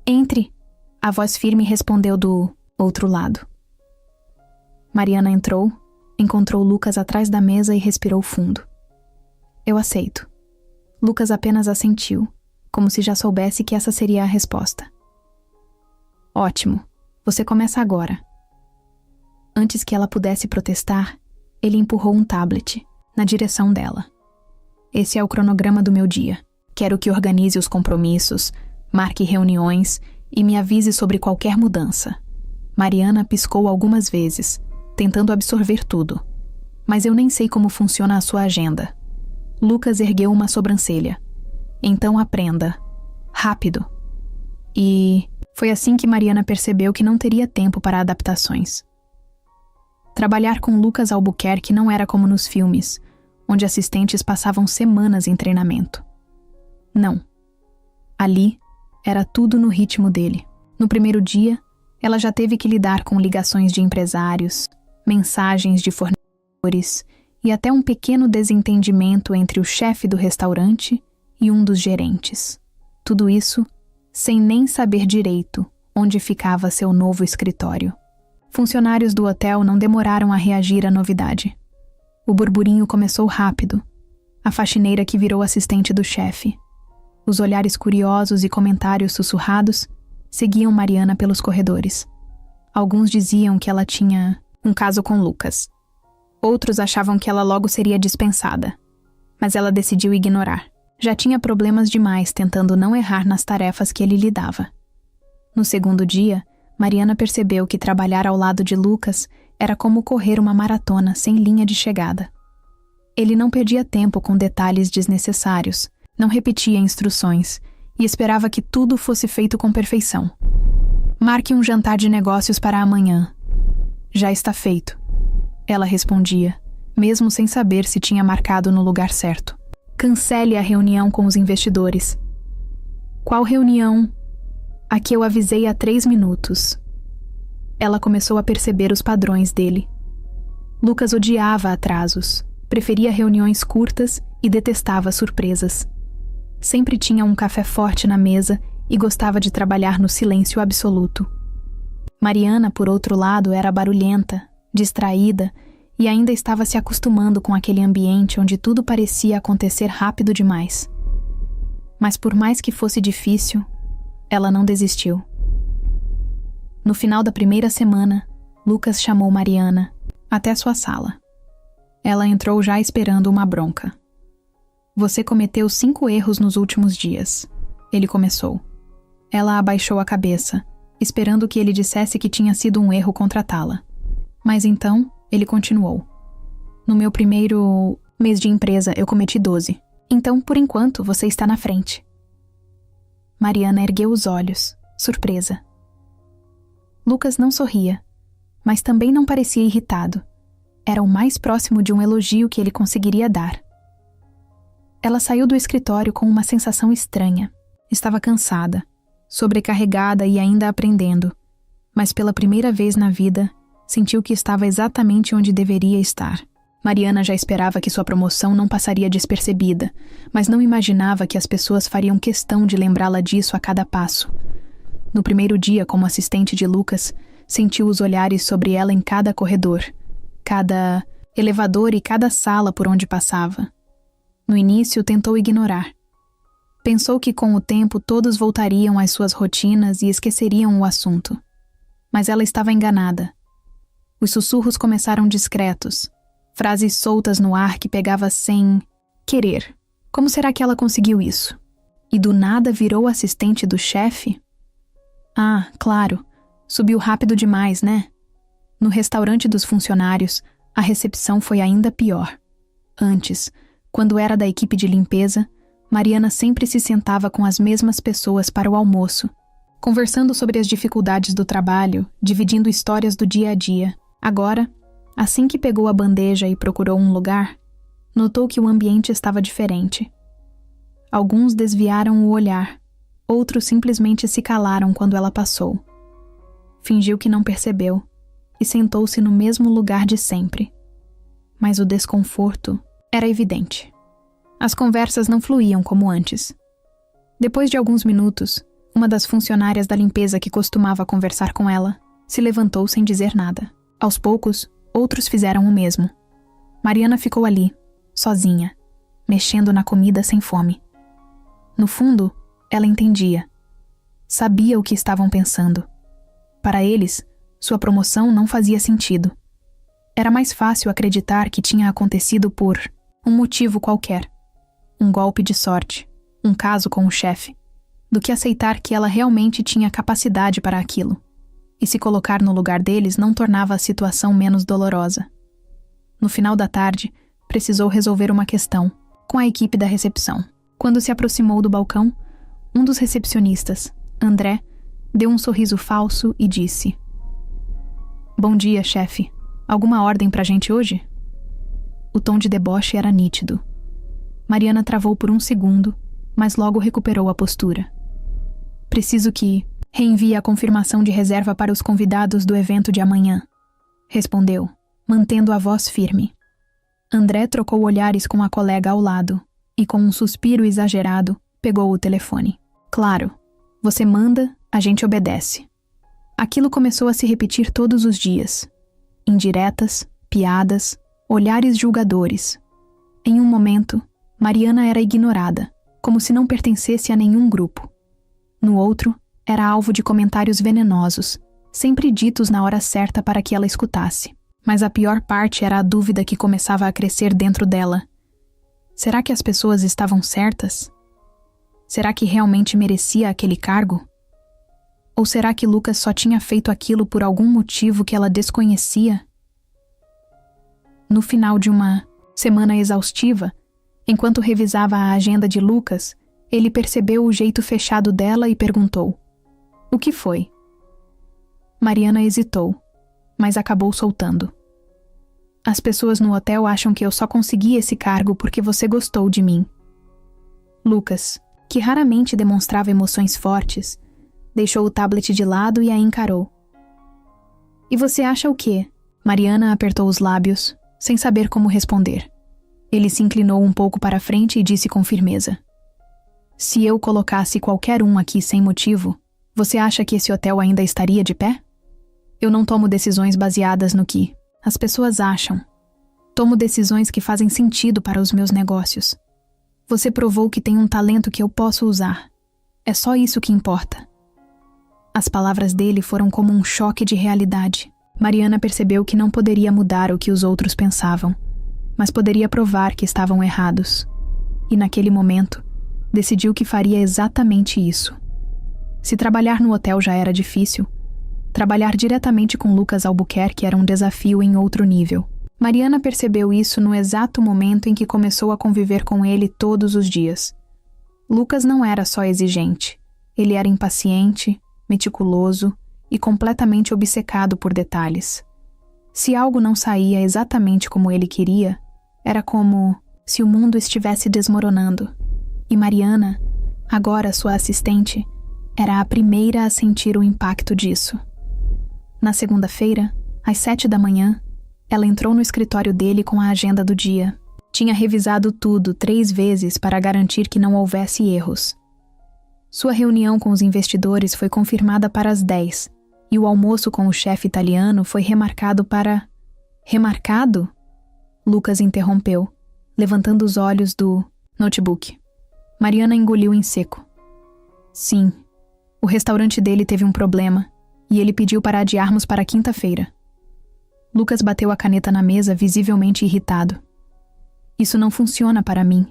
Speaker 1: Entre! A voz firme respondeu do outro lado. Mariana entrou, encontrou Lucas atrás da mesa e respirou fundo. Eu aceito. Lucas apenas assentiu, como se já soubesse que essa seria a resposta. Ótimo, você começa agora. Antes que ela pudesse protestar, ele empurrou um tablet na direção dela. Esse é o cronograma do meu dia. Quero que organize os compromissos, marque reuniões e me avise sobre qualquer mudança. Mariana piscou algumas vezes, tentando absorver tudo. Mas eu nem sei como funciona a sua agenda. Lucas ergueu uma sobrancelha. Então aprenda. Rápido. E foi assim que Mariana percebeu que não teria tempo para adaptações. Trabalhar com Lucas Albuquerque não era como nos filmes, onde assistentes passavam semanas em treinamento. Não. Ali, era tudo no ritmo dele. No primeiro dia, ela já teve que lidar com ligações de empresários, mensagens de fornecedores e até um pequeno desentendimento entre o chefe do restaurante e um dos gerentes. Tudo isso sem nem saber direito onde ficava seu novo escritório. Funcionários do hotel não demoraram a reagir à novidade. O burburinho começou rápido. A faxineira que virou assistente do chefe. Os olhares curiosos e comentários sussurrados seguiam Mariana pelos corredores. Alguns diziam que ela tinha um caso com Lucas. Outros achavam que ela logo seria dispensada. Mas ela decidiu ignorar. Já tinha problemas demais tentando não errar nas tarefas que ele lhe dava. No segundo dia, Mariana percebeu que trabalhar ao lado de Lucas era como correr uma maratona sem linha de chegada. Ele não perdia tempo com detalhes desnecessários, não repetia instruções e esperava que tudo fosse feito com perfeição. Marque um jantar de negócios para amanhã. Já está feito. Ela respondia, mesmo sem saber se tinha marcado no lugar certo. Cancele a reunião com os investidores. Qual reunião? A que eu avisei há 3 minutos. Ela começou a perceber os padrões dele. Lucas odiava atrasos, preferia reuniões curtas e detestava surpresas. Sempre tinha um café forte na mesa e gostava de trabalhar no silêncio absoluto. Mariana, por outro lado, era barulhenta, distraída e ainda estava se acostumando com aquele ambiente onde tudo parecia acontecer rápido demais. Mas por mais que fosse difícil, ela não desistiu. No final da primeira semana, Lucas chamou Mariana até sua sala. Ela entrou já esperando uma bronca. Você cometeu 5 erros nos últimos dias, ele começou. Ela abaixou a cabeça, esperando que ele dissesse que tinha sido um erro contratá-la. Mas então, ele continuou. No meu primeiro mês de empresa, eu cometi 12. Então, por enquanto, você está na frente. Mariana ergueu os olhos, surpresa. Lucas não sorria, mas também não parecia irritado. Era o mais próximo de um elogio que ele conseguiria dar. Ela saiu do escritório com uma sensação estranha. Estava cansada, sobrecarregada e ainda aprendendo, mas pela primeira vez na vida, sentiu que estava exatamente onde deveria estar. Mariana já esperava que sua promoção não passaria despercebida, mas não imaginava que as pessoas fariam questão de lembrá-la disso a cada passo. No primeiro dia como assistente de Lucas, sentiu os olhares sobre ela em cada corredor, cada elevador e cada sala por onde passava. No início, tentou ignorar. Pensou que com o tempo todos voltariam às suas rotinas e esqueceriam o assunto. Mas ela estava enganada. Os sussurros começaram discretos, frases soltas no ar que pegava sem querer. Como será que ela conseguiu isso? E do nada virou assistente do chefe? Ah, claro, subiu rápido demais, né? No restaurante dos funcionários, a recepção foi ainda pior. Antes, quando era da equipe de limpeza, Mariana sempre se sentava com as mesmas pessoas para o almoço, conversando sobre as dificuldades do trabalho, dividindo histórias do dia a dia. Agora, assim que pegou a bandeja e procurou um lugar, notou que o ambiente estava diferente. Alguns desviaram o olhar, outros simplesmente se calaram quando ela passou. Fingiu que não percebeu e sentou-se no mesmo lugar de sempre. Mas o desconforto era evidente. As conversas não fluíam como antes. Depois de alguns minutos, uma das funcionárias da limpeza que costumava conversar com ela se levantou sem dizer nada. Aos poucos, outros fizeram o mesmo. Mariana ficou ali, sozinha, mexendo na comida sem fome. No fundo, ela entendia. Sabia o que estavam pensando. Para eles, sua promoção não fazia sentido. Era mais fácil acreditar que tinha acontecido por um motivo qualquer. Um golpe de sorte, um caso com o chefe, do que aceitar que ela realmente tinha capacidade para aquilo. e se colocar no lugar deles não tornava a situação menos dolorosa. No final da tarde, precisou resolver uma questão com a equipe da recepção. Quando se aproximou do balcão, um dos recepcionistas, André, deu um sorriso falso e disse: "Bom dia, chefe. Alguma ordem pra gente hoje?" O tom de deboche era nítido. Mariana travou por um segundo, mas logo recuperou a postura. "Preciso que reenvie a confirmação de reserva para os convidados do evento de amanhã", respondeu, mantendo a voz firme. André trocou olhares com a colega ao lado e, com um suspiro exagerado, pegou o telefone. "Claro, você manda, a gente obedece." Aquilo começou a se repetir todos os dias. Indiretas, piadas, olhares julgadores. Em um momento, Mariana era ignorada, como se não pertencesse a nenhum grupo. No outro, era alvo de comentários venenosos, sempre ditos na hora certa para que ela escutasse. Mas a pior parte era a dúvida que começava a crescer dentro dela. Será que as pessoas estavam certas? Será que realmente merecia aquele cargo? Ou será que Lucas só tinha feito aquilo por algum motivo que ela desconhecia? No final de uma semana exaustiva, enquanto revisava a agenda de Lucas, ele percebeu o jeito fechado dela e perguntou: "O que foi?" Mariana hesitou, mas acabou soltando: "As pessoas no hotel acham que eu só consegui esse cargo porque você gostou de mim." Lucas, que raramente demonstrava emoções fortes, deixou o tablet de lado e a encarou. "E você acha o quê?" Mariana apertou os lábios, sem saber como responder. Ele se inclinou um pouco para a frente e disse com firmeza: "Se eu colocasse qualquer um aqui sem motivo, você acha que esse hotel ainda estaria de pé? Eu não tomo decisões baseadas no que as pessoas acham. Tomo decisões que fazem sentido para os meus negócios. Você provou que tem um talento que eu posso usar. É só isso que importa." As palavras dele foram como um choque de realidade. Mariana percebeu que não poderia mudar o que os outros pensavam, mas poderia provar que estavam errados. E naquele momento, decidiu que faria exatamente isso. Se trabalhar no hotel já era difícil, trabalhar diretamente com Lucas Albuquerque era um desafio em outro nível. Mariana percebeu isso no exato momento em que começou a conviver com ele todos os dias. Lucas não era só exigente, ele era impaciente, meticuloso e completamente obcecado por detalhes. Se algo não saía exatamente como ele queria, era como se o mundo estivesse desmoronando. E Mariana, agora sua assistente, era a primeira a sentir o impacto disso. Na segunda-feira, às 7 da manhã, ela entrou no escritório dele com a agenda do dia. Tinha revisado tudo 3 vezes para garantir que não houvesse erros. Sua reunião com os investidores foi confirmada para as 10, e o almoço com o chefe italiano foi remarcado para... Remarcado? Lucas interrompeu, levantando os olhos do notebook. Mariana engoliu em seco. Sim, o restaurante dele teve um problema, e ele pediu para adiarmos para quinta-feira. Lucas bateu a caneta na mesa, visivelmente irritado. Isso não funciona para mim.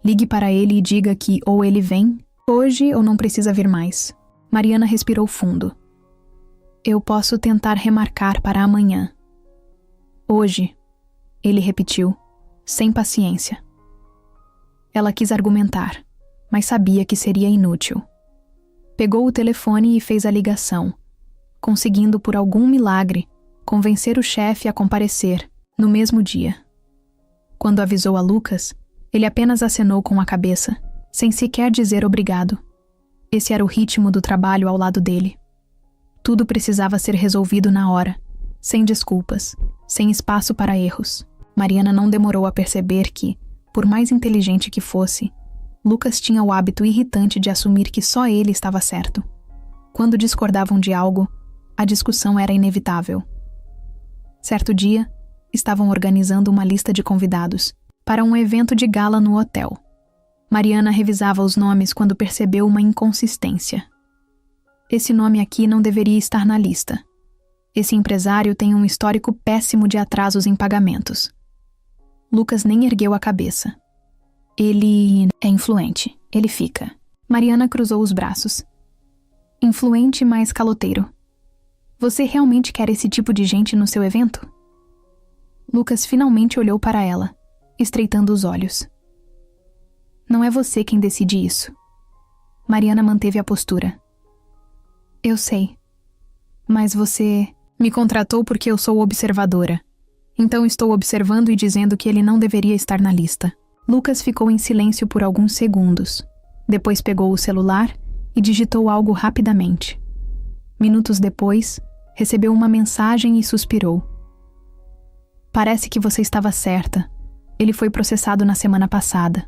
Speaker 1: Ligue para ele e diga que ou ele vem hoje ou não precisa vir mais. Mariana respirou fundo. Eu posso tentar remarcar para amanhã. Hoje, ele repetiu, sem paciência. Ela quis argumentar, mas sabia que seria inútil. Pegou o telefone e fez a ligação, conseguindo por algum milagre convencer o chefe a comparecer no mesmo dia. Quando avisou a Lucas, ele apenas acenou com a cabeça, sem sequer dizer obrigado. Esse era o ritmo do trabalho ao lado dele. Tudo precisava ser resolvido na hora, sem desculpas, sem espaço para erros. Mariana não demorou a perceber que, por mais inteligente que fosse, Lucas tinha o hábito irritante de assumir que só ele estava certo. Quando discordavam de algo, a discussão era inevitável. Certo dia, estavam organizando uma lista de convidados para um evento de gala no hotel. Mariana revisava os nomes quando percebeu uma inconsistência. Esse nome aqui não deveria estar na lista. Esse empresário tem um histórico péssimo de atrasos em pagamentos. Lucas nem ergueu a cabeça. Ele é influente, ele fica. Mariana cruzou os braços. Influente, mas caloteiro. Você realmente quer esse tipo de gente no seu evento? Lucas finalmente olhou para ela, estreitando os olhos. Não é você quem decide isso. Mariana manteve a postura. Eu sei. Mas você me contratou porque eu sou observadora. Então estou observando e dizendo que ele não deveria estar na lista. Lucas ficou em silêncio por alguns segundos. Depois pegou o celular e digitou algo rapidamente. Minutos depois, recebeu uma mensagem e suspirou. Parece que você estava certa. Ele foi processado na semana passada.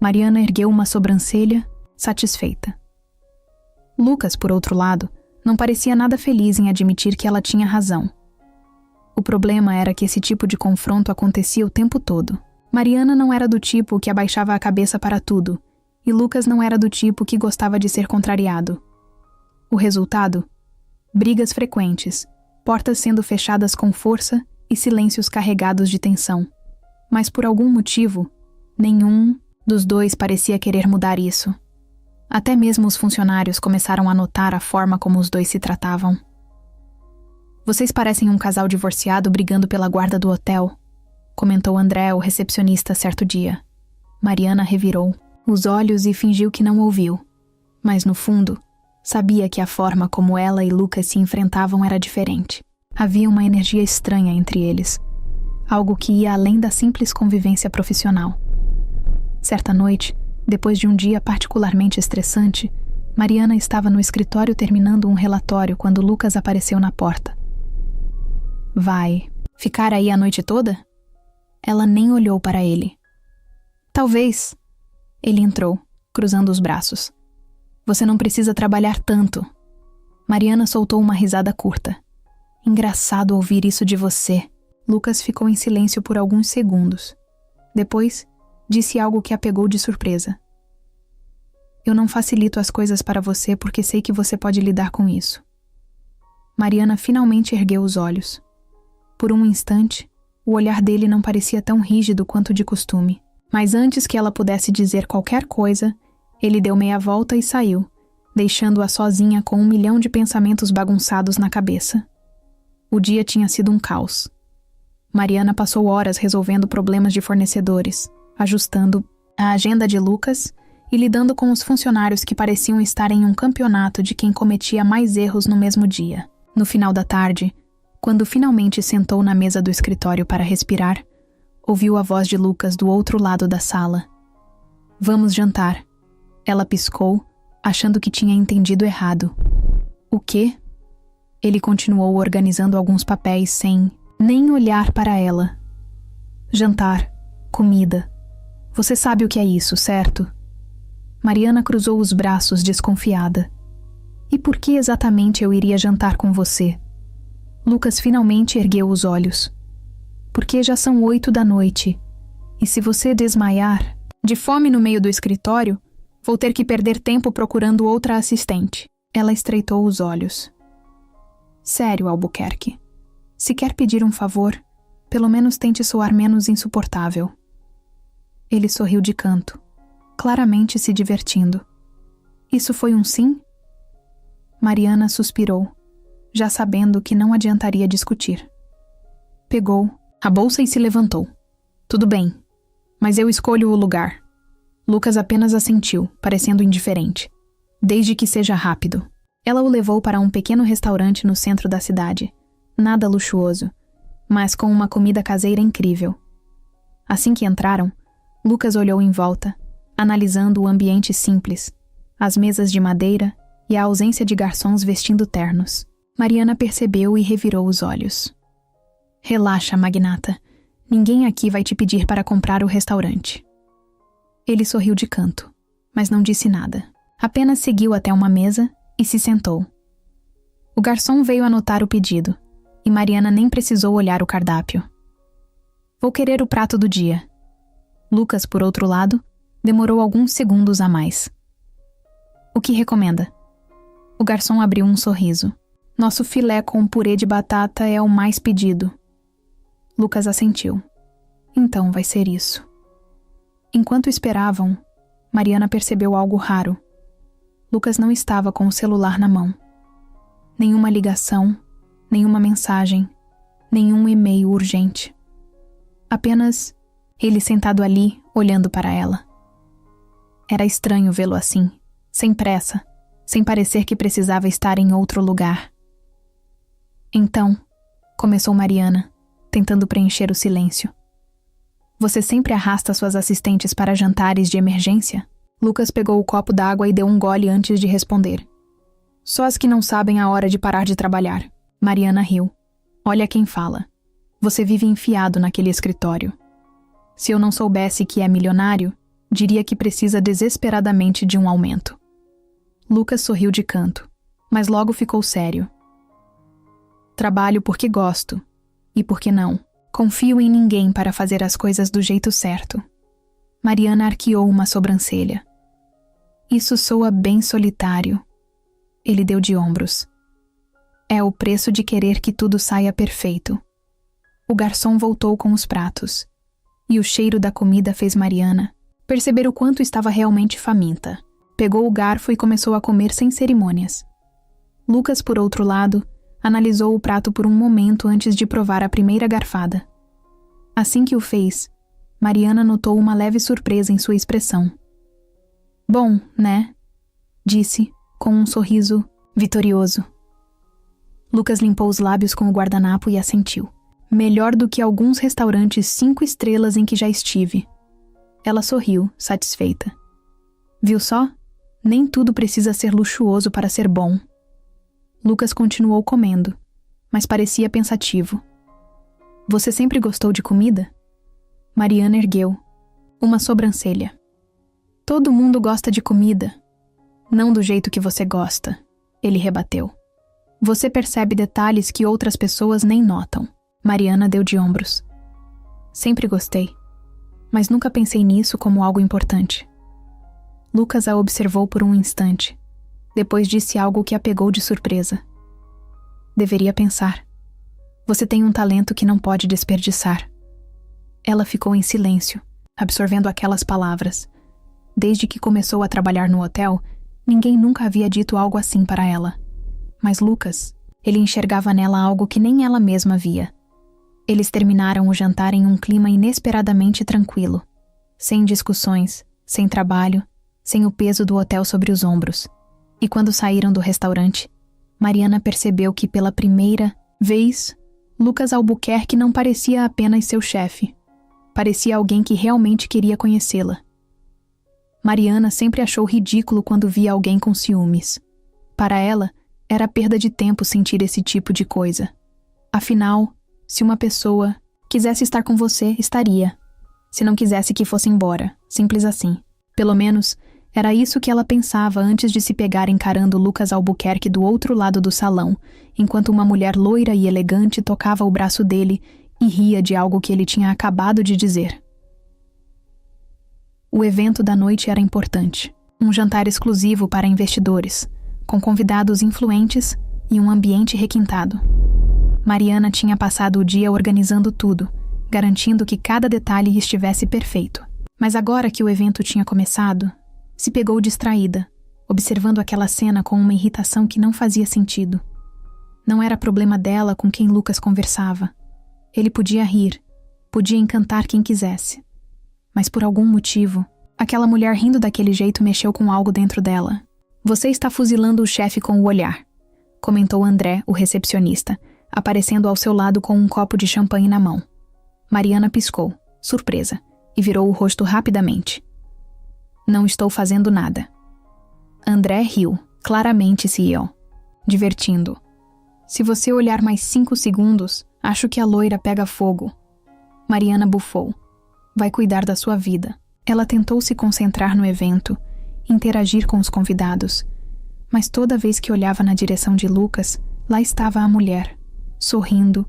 Speaker 1: Mariana ergueu uma sobrancelha, satisfeita. Lucas, por outro lado, não parecia nada feliz em admitir que ela tinha razão. O problema era que esse tipo de confronto acontecia o tempo todo. Mariana não era do tipo que abaixava a cabeça para tudo, e Lucas não era do tipo que gostava de ser contrariado. O resultado? Brigas frequentes, portas sendo fechadas com força e silêncios carregados de tensão. Mas por algum motivo, nenhum dos dois parecia querer mudar isso. Até mesmo os funcionários começaram a notar a forma como os dois se tratavam. Vocês parecem um casal divorciado brigando pela guarda do hotel, comentou André, o recepcionista, certo dia. Mariana revirou os olhos e fingiu que não ouviu. Mas no fundo, sabia que a forma como ela e Lucas se enfrentavam era diferente. Havia uma energia estranha entre eles, algo que ia além da simples convivência profissional. Certa noite, depois de um dia particularmente estressante, Mariana estava no escritório terminando um relatório quando Lucas apareceu na porta. Vai ficar aí a noite toda? Ela nem olhou para ele. Talvez. Ele entrou, cruzando os braços. Você não precisa trabalhar tanto. Mariana soltou uma risada curta. Engraçado ouvir isso de você. Lucas ficou em silêncio por alguns segundos. Depois, disse algo que a pegou de surpresa. Eu não facilito as coisas para você porque sei que você pode lidar com isso. Mariana finalmente ergueu os olhos. Por um instante, o olhar dele não parecia tão rígido quanto de costume. Mas antes que ela pudesse dizer qualquer coisa, ele deu meia volta e saiu, deixando-a sozinha com 1 milhão de pensamentos bagunçados na cabeça. O dia tinha sido um caos. Mariana passou horas resolvendo problemas de fornecedores, ajustando a agenda de Lucas e lidando com os funcionários que pareciam estar em um campeonato de quem cometia mais erros no mesmo dia. No final da tarde, quando finalmente sentou na mesa do escritório para respirar, ouviu a voz de Lucas do outro lado da sala. Vamos jantar. Ela piscou, achando que tinha entendido errado. O quê? Ele continuou organizando alguns papéis sem nem olhar para ela. Jantar, comida. Você sabe o que é isso, certo? Mariana cruzou os braços, desconfiada. E por que exatamente eu iria jantar com você? Lucas finalmente ergueu os olhos. Porque já são 8 da noite. E se você desmaiar, de fome no meio do escritório, vou ter que perder tempo procurando outra assistente. Ela estreitou os olhos. Sério, Albuquerque. Se quer pedir um favor, pelo menos tente soar menos insuportável. Ele sorriu de canto, claramente se divertindo. Isso foi um sim? Mariana suspirou, já sabendo que não adiantaria discutir. Pegou a bolsa e se levantou. Tudo bem, mas eu escolho o lugar. Lucas apenas assentiu, parecendo indiferente. Desde que seja rápido. Ela o levou para um pequeno restaurante no centro da cidade. Nada luxuoso, mas com uma comida caseira incrível. Assim que entraram, Lucas olhou em volta, analisando o ambiente simples, as mesas de madeira e a ausência de garçons vestindo ternos. Mariana percebeu e revirou os olhos. Relaxa, magnata. Ninguém aqui vai te pedir para comprar o restaurante. Ele sorriu de canto, mas não disse nada. Apenas seguiu até uma mesa e se sentou. O garçom veio anotar o pedido, e Mariana nem precisou olhar o cardápio. Vou querer o prato do dia. Lucas, por outro lado, demorou alguns segundos a mais. O que recomenda? O garçom abriu um sorriso. Nosso filé com purê de batata é o mais pedido. Lucas assentiu. Então vai ser isso. Enquanto esperavam, Mariana percebeu algo raro. Lucas não estava com o celular na mão. Nenhuma ligação, nenhuma mensagem, nenhum e-mail urgente. Apenas ele sentado ali, olhando para ela. Era estranho vê-lo assim, sem pressa, sem parecer que precisava estar em outro lugar. Então, começou Mariana, tentando preencher o silêncio. Você sempre arrasta suas assistentes para jantares de emergência? Lucas pegou o copo d'água e deu um gole antes de responder. Só as que não sabem a hora de parar de trabalhar. Mariana riu. Olha quem fala. Você vive enfiado naquele escritório. Se eu não soubesse que é milionário, diria que precisa desesperadamente de um aumento. Lucas sorriu de canto, mas logo ficou sério. Trabalho porque gosto. E porque não. Confio em ninguém para fazer as coisas do jeito certo. Mariana arqueou uma sobrancelha. Isso soa bem solitário. Ele deu de ombros. É o preço de querer que tudo saia perfeito. O garçom voltou com os pratos. E o cheiro da comida fez Mariana perceber o quanto estava realmente faminta. Pegou o garfo e começou a comer sem cerimônias. Lucas, por outro lado, analisou o prato por um momento antes de provar a primeira garfada. Assim que o fez, Mariana notou uma leve surpresa em sua expressão. Bom, né? Disse, com um sorriso vitorioso. Lucas limpou os lábios com o guardanapo e assentiu. Melhor do que alguns restaurantes 5 estrelas em que já estive. Ela sorriu, satisfeita. Viu só? Nem tudo precisa ser luxuoso para ser bom. Lucas continuou comendo, mas parecia pensativo. Você sempre gostou de comida? Mariana ergueu uma sobrancelha. Todo mundo gosta de comida. Não do jeito que você gosta, ele rebateu. Você percebe detalhes que outras pessoas nem notam. Mariana deu de ombros. Sempre gostei, mas nunca pensei nisso como algo importante. Lucas a observou por um instante. Depois disse algo que a pegou de surpresa. Deveria pensar. Você tem um talento que não pode desperdiçar. Ela ficou em silêncio, absorvendo aquelas palavras. Desde que começou a trabalhar no hotel, ninguém nunca havia dito algo assim para ela. Mas Lucas, ele enxergava nela algo que nem ela mesma via. Eles terminaram o jantar em um clima inesperadamente tranquilo. Sem discussões, sem trabalho, sem o peso do hotel sobre os ombros. E quando saíram do restaurante, Mariana percebeu que pela primeira vez, Lucas Albuquerque não parecia apenas seu chefe. Parecia alguém que realmente queria conhecê-la. Mariana sempre achou ridículo quando via alguém com ciúmes. Para ela, era perda de tempo sentir esse tipo de coisa. Afinal, se uma pessoa quisesse estar com você, estaria. Se não quisesse que fosse embora, simples assim. Pelo menos, era isso que ela pensava antes de se pegar encarando Lucas Albuquerque do outro lado do salão, enquanto uma mulher loira e elegante tocava o braço dele e ria de algo que ele tinha acabado de dizer. O evento da noite era importante. Um jantar exclusivo para investidores, com convidados influentes e um ambiente requintado. Mariana tinha passado o dia organizando tudo, garantindo que cada detalhe estivesse perfeito. Mas agora que o evento tinha começado, se pegou distraída, observando aquela cena com uma irritação que não fazia sentido. Não era problema dela com quem Lucas conversava. Ele podia rir, podia encantar quem quisesse. Mas por algum motivo, aquela mulher rindo daquele jeito mexeu com algo dentro dela. Você está fuzilando o chefe com o olhar, comentou André, o recepcionista, aparecendo ao seu lado com um copo de champanhe na mão. Mariana piscou, surpresa, e virou o rosto rapidamente. Não estou fazendo nada. André riu, claramente CEO, divertindo. Se você olhar mais 5 segundos, acho que a loira pega fogo. Mariana bufou. Vai cuidar da sua vida. Ela tentou se concentrar no evento, interagir com os convidados. Mas toda vez que olhava na direção de Lucas, lá estava a mulher, sorrindo,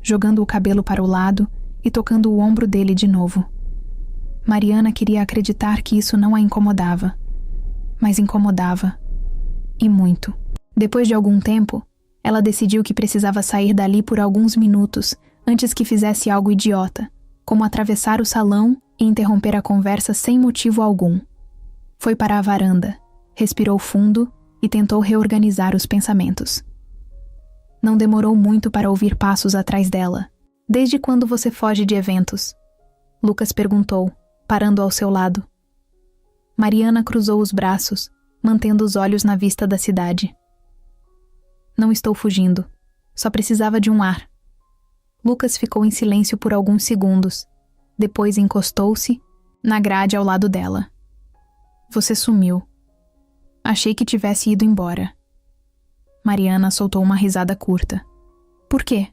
Speaker 1: jogando o cabelo para o lado e tocando o ombro dele de novo. Mariana queria acreditar que isso não a incomodava. Mas incomodava. E muito. Depois de algum tempo, ela decidiu que precisava sair dali por alguns minutos antes que fizesse algo idiota, como atravessar o salão e interromper a conversa sem motivo algum. Foi para a varanda, respirou fundo e tentou reorganizar os pensamentos. Não demorou muito para ouvir passos atrás dela. Desde quando você foge de eventos? Lucas perguntou, parando ao seu lado. Mariana cruzou os braços, mantendo os olhos na vista da cidade. Não estou fugindo. Só precisava de um ar. Lucas ficou em silêncio por alguns segundos. Depois encostou-se na grade ao lado dela. Você sumiu. Achei que tivesse ido embora. Mariana soltou uma risada curta. Por quê?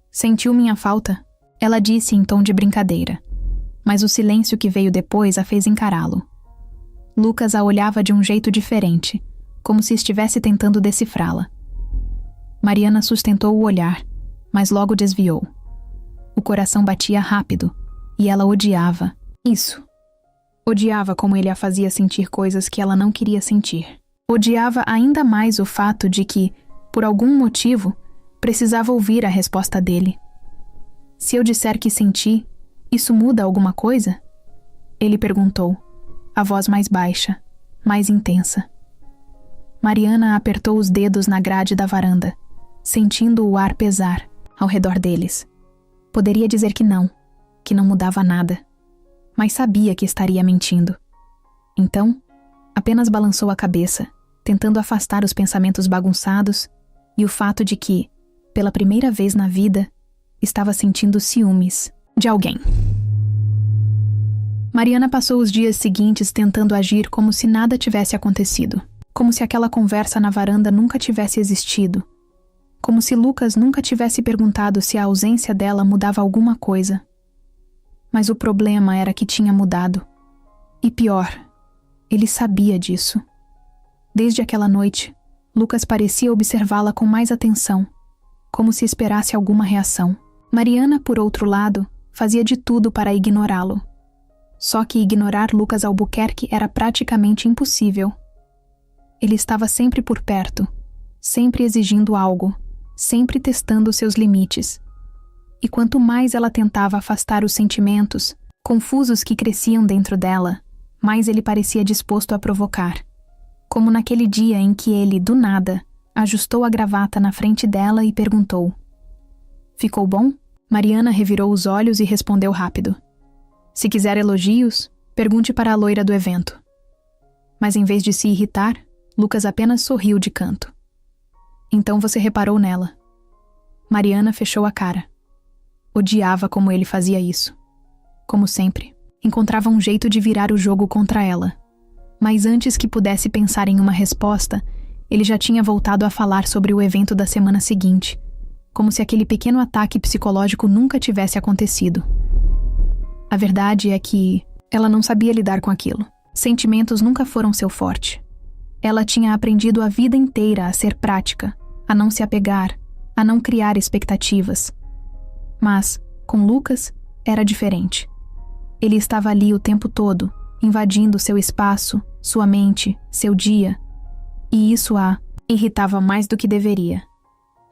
Speaker 1: Sentiu minha falta? Ela disse em tom de brincadeira. Mas o silêncio que veio depois a fez encará-lo. Lucas a olhava de um jeito diferente, como se estivesse tentando decifrá-la. Mariana sustentou o olhar, mas logo desviou. O coração batia rápido, e ela odiava isso. Odiava como ele a fazia sentir coisas que ela não queria sentir. Odiava ainda mais o fato de que, por algum motivo, precisava ouvir a resposta dele. Se eu disser que senti, isso muda alguma coisa? Ele perguntou, a voz mais baixa, mais intensa. Mariana apertou os dedos na grade da varanda, sentindo o ar pesar ao redor deles. Poderia dizer que não mudava nada, mas sabia que estaria mentindo. Então, apenas balançou a cabeça, tentando afastar os pensamentos bagunçados e o fato de que, pela primeira vez na vida, estava sentindo ciúmes de alguém. Mariana passou os dias seguintes tentando agir como se nada tivesse acontecido, como se aquela conversa na varanda nunca tivesse existido, como se Lucas nunca tivesse perguntado se a ausência dela mudava alguma coisa. Mas o problema era que tinha mudado. E pior, ele sabia disso. Desde aquela noite, Lucas parecia observá-la com mais atenção, como se esperasse alguma reação. Mariana, por outro lado, fazia de tudo para ignorá-lo. Só que ignorar Lucas Albuquerque era praticamente impossível. Ele estava sempre por perto, sempre exigindo algo, sempre testando seus limites. E quanto mais ela tentava afastar os sentimentos, confusos que cresciam dentro dela, mais ele parecia disposto a provocar. Como naquele dia em que ele, do nada, ajustou a gravata na frente dela e perguntou: "Ficou bom?" Mariana revirou os olhos e respondeu rápido: "Se quiser elogios, pergunte para a loira do evento." Mas em vez de se irritar, Lucas apenas sorriu de canto. "Então você reparou nela." Mariana fechou a cara. Odiava como ele fazia isso. Como sempre, encontrava um jeito de virar o jogo contra ela. Mas antes que pudesse pensar em uma resposta, ele já tinha voltado a falar sobre o evento da semana seguinte, como se aquele pequeno ataque psicológico nunca tivesse acontecido. A verdade é que ela não sabia lidar com aquilo. Sentimentos nunca foram seu forte. Ela tinha aprendido a vida inteira a ser prática, a não se apegar, a não criar expectativas. Mas, com Lucas, era diferente. Ele estava ali o tempo todo, invadindo seu espaço, sua mente, seu dia. E isso a irritava mais do que deveria.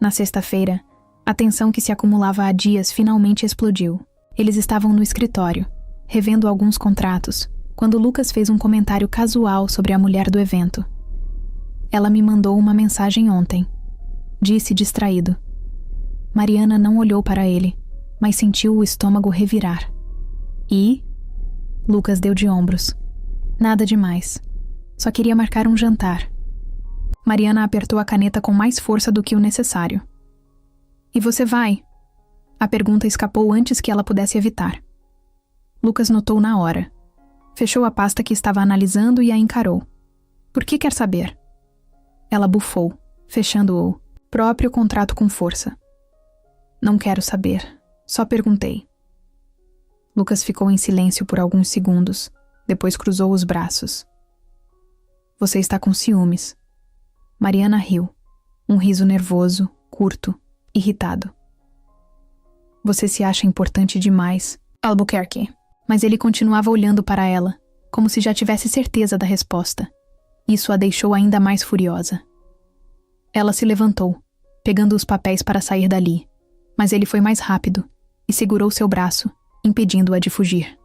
Speaker 1: Na sexta-feira, a tensão que se acumulava há dias finalmente explodiu. Eles estavam no escritório, revendo alguns contratos, quando Lucas fez um comentário casual sobre a mulher do evento. "Ela me mandou uma mensagem ontem", disse distraído. Mariana não olhou para ele, mas sentiu o estômago revirar. "E?" Lucas deu de ombros. "Nada demais. Só queria marcar um jantar." Mariana apertou a caneta com mais força do que o necessário. "E você vai?" A pergunta escapou antes que ela pudesse evitar. Lucas notou na hora. Fechou a pasta que estava analisando e a encarou. "Por que quer saber?" Ela bufou, fechando o próprio contrato com força. "Não quero saber. Só perguntei." Lucas ficou em silêncio por alguns segundos, depois cruzou os braços. "Você está com ciúmes." Mariana riu, um riso nervoso, curto, irritado. "Você se acha importante demais, Albuquerque." Mas ele continuava olhando para ela, como se já tivesse certeza da resposta. Isso a deixou ainda mais furiosa. Ela se levantou, pegando os papéis para sair dali, mas ele foi mais rápido e segurou seu braço, impedindo-a de fugir.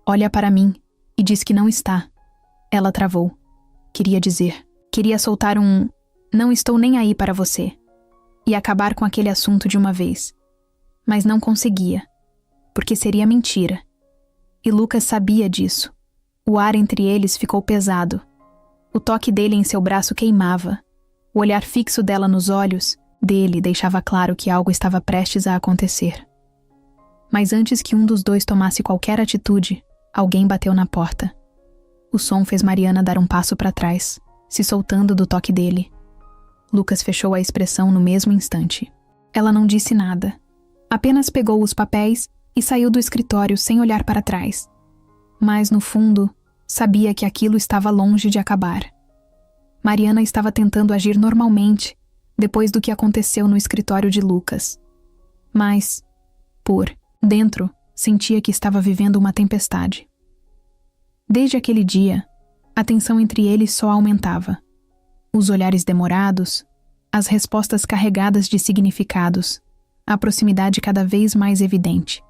Speaker 1: "Olha para mim e diz que não está." Ela travou. Queria soltar um "não estou nem aí para você." e acabar com aquele assunto de uma vez. Mas não conseguia, porque seria mentira. E Lucas sabia disso. O ar entre eles ficou pesado. O toque dele em seu braço queimava. O olhar fixo dela nos olhos dele deixava claro que algo estava prestes a acontecer. Mas antes que um dos dois tomasse qualquer atitude, alguém bateu na porta. O som fez Mariana dar um passo para trás, se soltando do toque dele. Lucas fechou a expressão no mesmo instante. Ela não disse nada. Apenas pegou os papéis e saiu do escritório sem olhar para trás. Mas, no fundo, sabia que aquilo estava longe de acabar. Mariana estava tentando agir normalmente, depois do que aconteceu no escritório de Lucas. Mas, por dentro, sentia que estava vivendo uma tempestade. Desde aquele dia, a tensão entre eles só aumentava. Os olhares demorados, as respostas carregadas de significados, a proximidade cada vez mais evidente.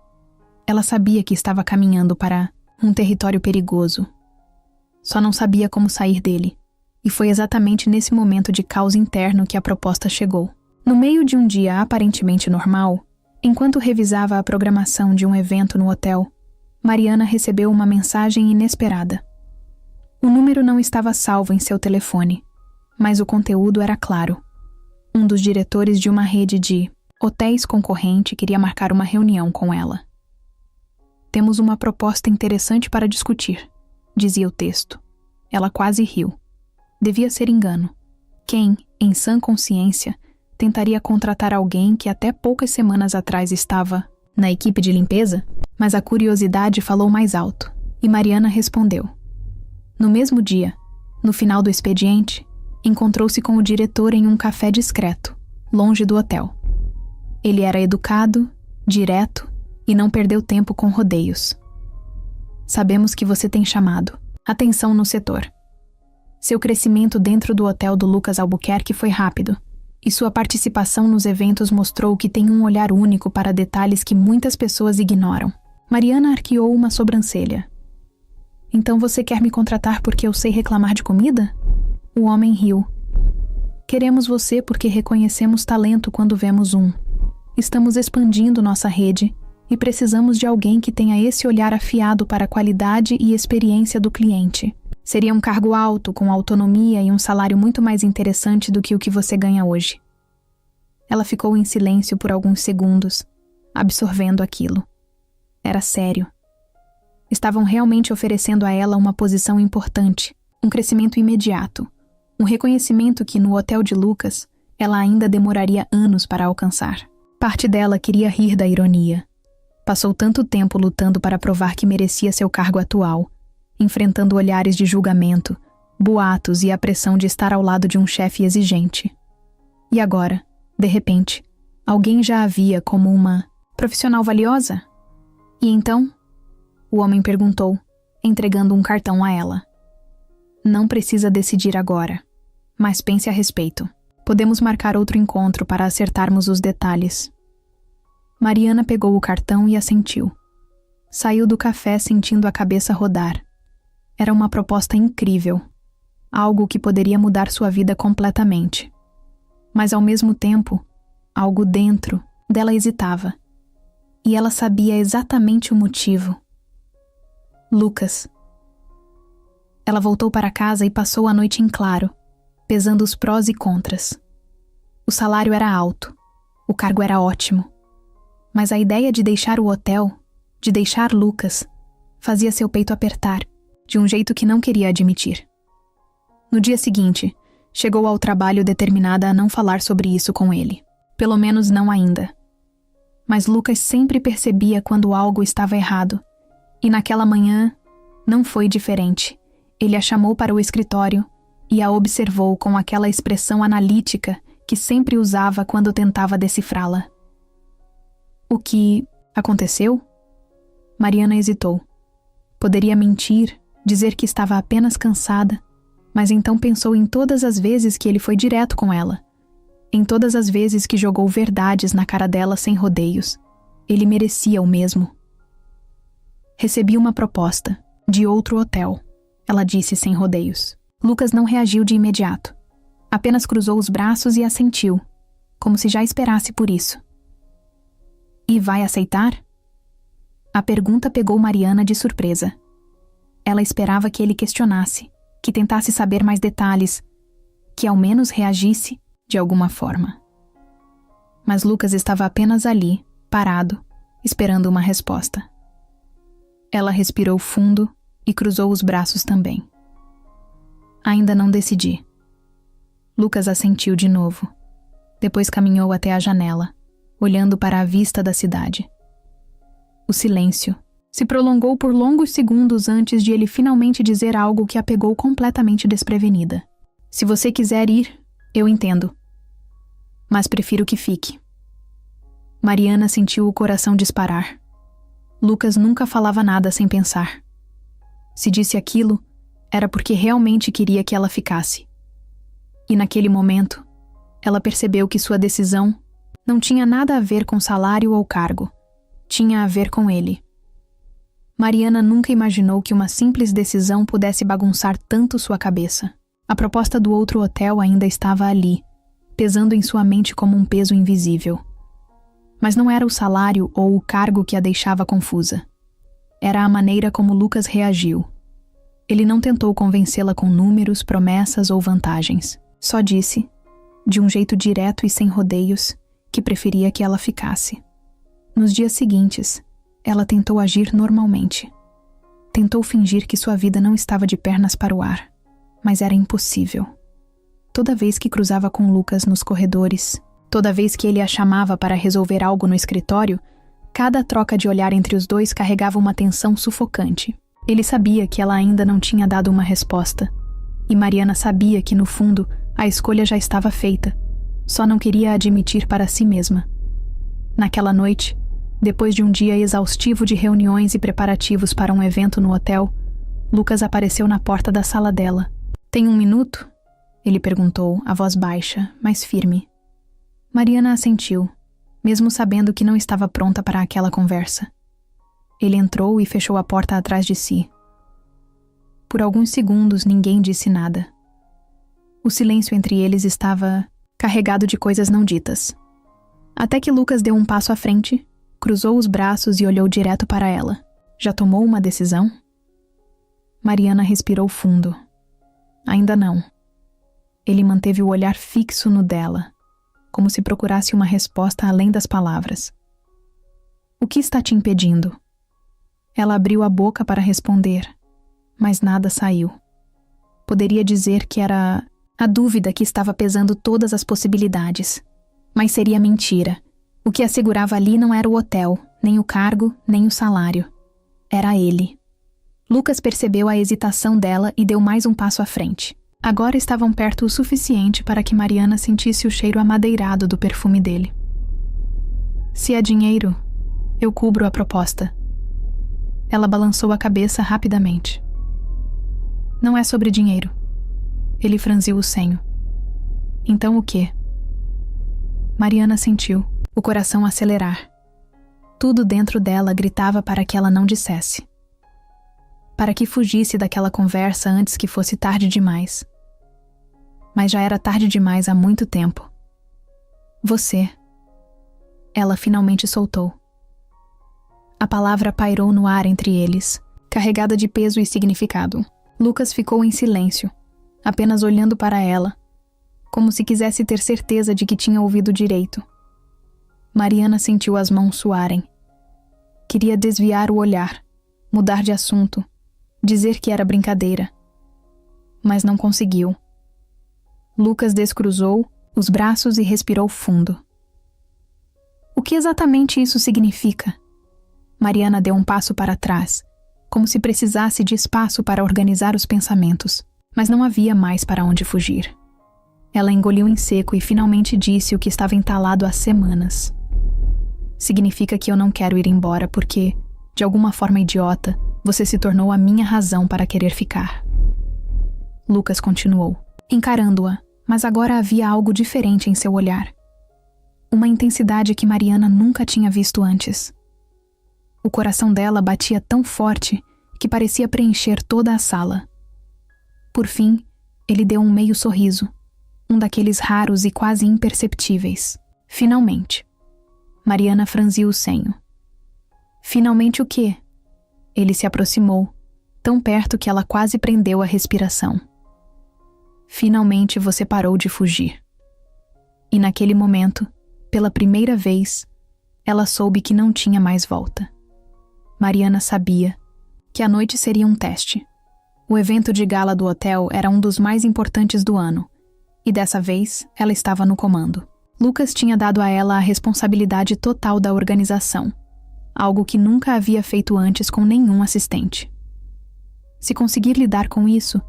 Speaker 1: Ela sabia que estava caminhando para um território perigoso. Só não sabia como sair dele. E foi exatamente nesse momento de caos interno que a proposta chegou. No meio de um dia aparentemente normal, enquanto revisava a programação de um evento no hotel, Mariana recebeu uma mensagem inesperada. O número não estava salvo em seu telefone, mas o conteúdo era claro. Um dos diretores de uma rede de hotéis concorrente queria marcar uma reunião com ela. Temos uma proposta interessante para discutir, dizia o texto. Ela quase riu. Devia ser engano. Quem, em sã consciência, tentaria contratar alguém que até poucas semanas atrás estava na equipe de limpeza? Mas a curiosidade falou mais alto, e Mariana respondeu. No mesmo dia, no final do expediente, encontrou-se com o diretor em um café discreto, longe do hotel. Ele era educado, direto e não perdeu tempo com rodeios. Sabemos que você tem chamado atenção no setor. Seu crescimento dentro do hotel do Lucas Albuquerque foi rápido, e sua participação nos eventos mostrou que tem um olhar único para detalhes que muitas pessoas ignoram. Mariana arqueou uma sobrancelha. Então você quer me contratar porque eu sei reclamar de comida? O homem riu. Queremos você porque reconhecemos talento quando vemos um. Estamos expandindo nossa rede e precisamos de alguém que tenha esse olhar afiado para a qualidade e experiência do cliente. Seria um cargo alto, com autonomia e um salário muito mais interessante do que o que você ganha hoje. Ela ficou em silêncio por alguns segundos, absorvendo aquilo. Era sério. Estavam realmente oferecendo a ela uma posição importante, um crescimento imediato, um reconhecimento que no hotel de Lucas ela ainda demoraria anos para alcançar. Parte dela queria rir da ironia. Passou tanto tempo lutando para provar que merecia seu cargo atual, enfrentando olhares de julgamento, boatos e a pressão de estar ao lado de um chefe exigente. E agora, de repente, alguém já a via como uma profissional valiosa? E então? O homem perguntou, entregando um cartão a ela. Não precisa decidir agora, mas pense a respeito. Podemos marcar outro encontro para acertarmos os detalhes. Mariana pegou o cartão e assentiu. Saiu do café sentindo a cabeça rodar. Era uma proposta incrível, algo que poderia mudar sua vida completamente. Mas ao mesmo tempo, algo dentro dela hesitava. E ela sabia exatamente o motivo. Lucas. Ela voltou para casa e passou a noite em claro, pesando os prós e contras. O salário era alto, o cargo era ótimo, mas a ideia de deixar o hotel, de deixar Lucas, fazia seu peito apertar, de um jeito que não queria admitir. No dia seguinte, chegou ao trabalho determinada a não falar sobre isso com ele. Pelo menos não ainda. Mas Lucas sempre percebia quando algo estava errado. E naquela manhã, não foi diferente. Ele a chamou para o escritório e a observou com aquela expressão analítica que sempre usava quando tentava decifrá-la. O que aconteceu? Mariana hesitou. Poderia mentir, dizer que estava apenas cansada, mas então pensou em todas as vezes que ele foi direto com ela. Em todas as vezes que jogou verdades na cara dela sem rodeios. Ele merecia o mesmo. Recebi uma proposta, de outro hotel, ela disse sem rodeios. Lucas não reagiu de imediato. Apenas cruzou os braços e assentiu, como se já esperasse por isso. E vai aceitar? A pergunta pegou Mariana de surpresa. Ela esperava que ele questionasse, que tentasse saber mais detalhes, que ao menos reagisse de alguma forma. Mas Lucas estava apenas ali, parado, esperando uma resposta. Ela respirou fundo e cruzou os braços também. Ainda não decidi. Lucas assentiu de novo. Depois caminhou até a janela, olhando para a vista da cidade. O silêncio se prolongou por longos segundos antes de ele finalmente dizer algo que a pegou completamente desprevenida. Se você quiser ir, eu entendo. Mas prefiro que fique. Mariana sentiu o coração disparar. Lucas nunca falava nada sem pensar. Se disse aquilo, era porque realmente queria que ela ficasse. E naquele momento, ela percebeu que sua decisão não tinha nada a ver com salário ou cargo. Tinha a ver com ele. Mariana nunca imaginou que uma simples decisão pudesse bagunçar tanto sua cabeça. A proposta do outro hotel ainda estava ali, pesando em sua mente como um peso invisível. Mas não era o salário ou o cargo que a deixava confusa. Era a maneira como Lucas reagiu. Ele não tentou convencê-la com números, promessas ou vantagens. Só disse, de um jeito direto e sem rodeios, que preferia que ela ficasse. Nos dias seguintes, ela tentou agir normalmente. Tentou fingir que sua vida não estava de pernas para o ar, mas era impossível. Toda vez que cruzava com Lucas nos corredores, toda vez que ele a chamava para resolver algo no escritório, cada troca de olhar entre os dois carregava uma tensão sufocante. Ele sabia que ela ainda não tinha dado uma resposta, e Mariana sabia que, no fundo, a escolha já estava feita, só não queria admitir para si mesma. Naquela noite, depois de um dia exaustivo de reuniões e preparativos para um evento no hotel, Lucas apareceu na porta da sala dela. "Tem um minuto?" ele perguntou, a voz baixa, mas firme. Mariana assentiu, mesmo sabendo que não estava pronta para aquela conversa. Ele entrou e fechou a porta atrás de si. Por alguns segundos ninguém disse nada. O silêncio entre eles estava carregado de coisas não ditas. Até que Lucas deu um passo à frente, cruzou os braços e olhou direto para ela. Já tomou uma decisão? Mariana respirou fundo. Ainda não. Ele manteve o olhar fixo no dela, como se procurasse uma resposta além das palavras. O que está te impedindo? Ela abriu a boca para responder, mas nada saiu. Poderia dizer que era a dúvida que estava pesando todas as possibilidades, mas seria mentira. O que a segurava ali não era o hotel, nem o cargo, nem o salário. Era ele. Lucas percebeu a hesitação dela e deu mais um passo à frente. Agora estavam perto o suficiente para que Mariana sentisse o cheiro amadeirado do perfume dele. "Se é dinheiro, eu cubro a proposta." Ela balançou a cabeça rapidamente. "Não é sobre dinheiro." Ele franziu o senho. "Então o quê?" Mariana sentiu o coração acelerar. Tudo dentro dela gritava para que ela não dissesse. Para que fugisse daquela conversa antes que fosse tarde demais. Mas já era tarde demais há muito tempo. "Você." Ela finalmente soltou. A palavra pairou no ar entre eles, carregada de peso e significado. Lucas ficou em silêncio, apenas olhando para ela, como se quisesse ter certeza de que tinha ouvido direito. Mariana sentiu as mãos suarem. Queria desviar o olhar, mudar de assunto, dizer que era brincadeira. Mas não conseguiu. Lucas descruzou os braços e respirou fundo. "O que exatamente isso significa?" Mariana deu um passo para trás, como se precisasse de espaço para organizar os pensamentos, mas não havia mais para onde fugir. Ela engoliu em seco e finalmente disse o que estava entalado há semanas. "Significa que eu não quero ir embora porque, de alguma forma idiota, você se tornou a minha razão para querer ficar." Lucas continuou, encarando-a, mas agora havia algo diferente em seu olhar. Uma intensidade que Mariana nunca tinha visto antes. O coração dela batia tão forte que parecia preencher toda a sala. Por fim, ele deu um meio sorriso, um daqueles raros e quase imperceptíveis. Finalmente. Mariana franziu o senho. Finalmente o quê? Ele se aproximou, tão perto que ela quase prendeu a respiração. Finalmente você parou de fugir. E naquele momento, pela primeira vez, ela soube que não tinha mais volta. Mariana sabia que a noite seria um teste. O evento de gala do hotel era um dos mais importantes do ano, e dessa vez ela estava no comando. Lucas tinha dado a ela a responsabilidade total da organização, algo que nunca havia feito antes com nenhum assistente. Se conseguir lidar com isso,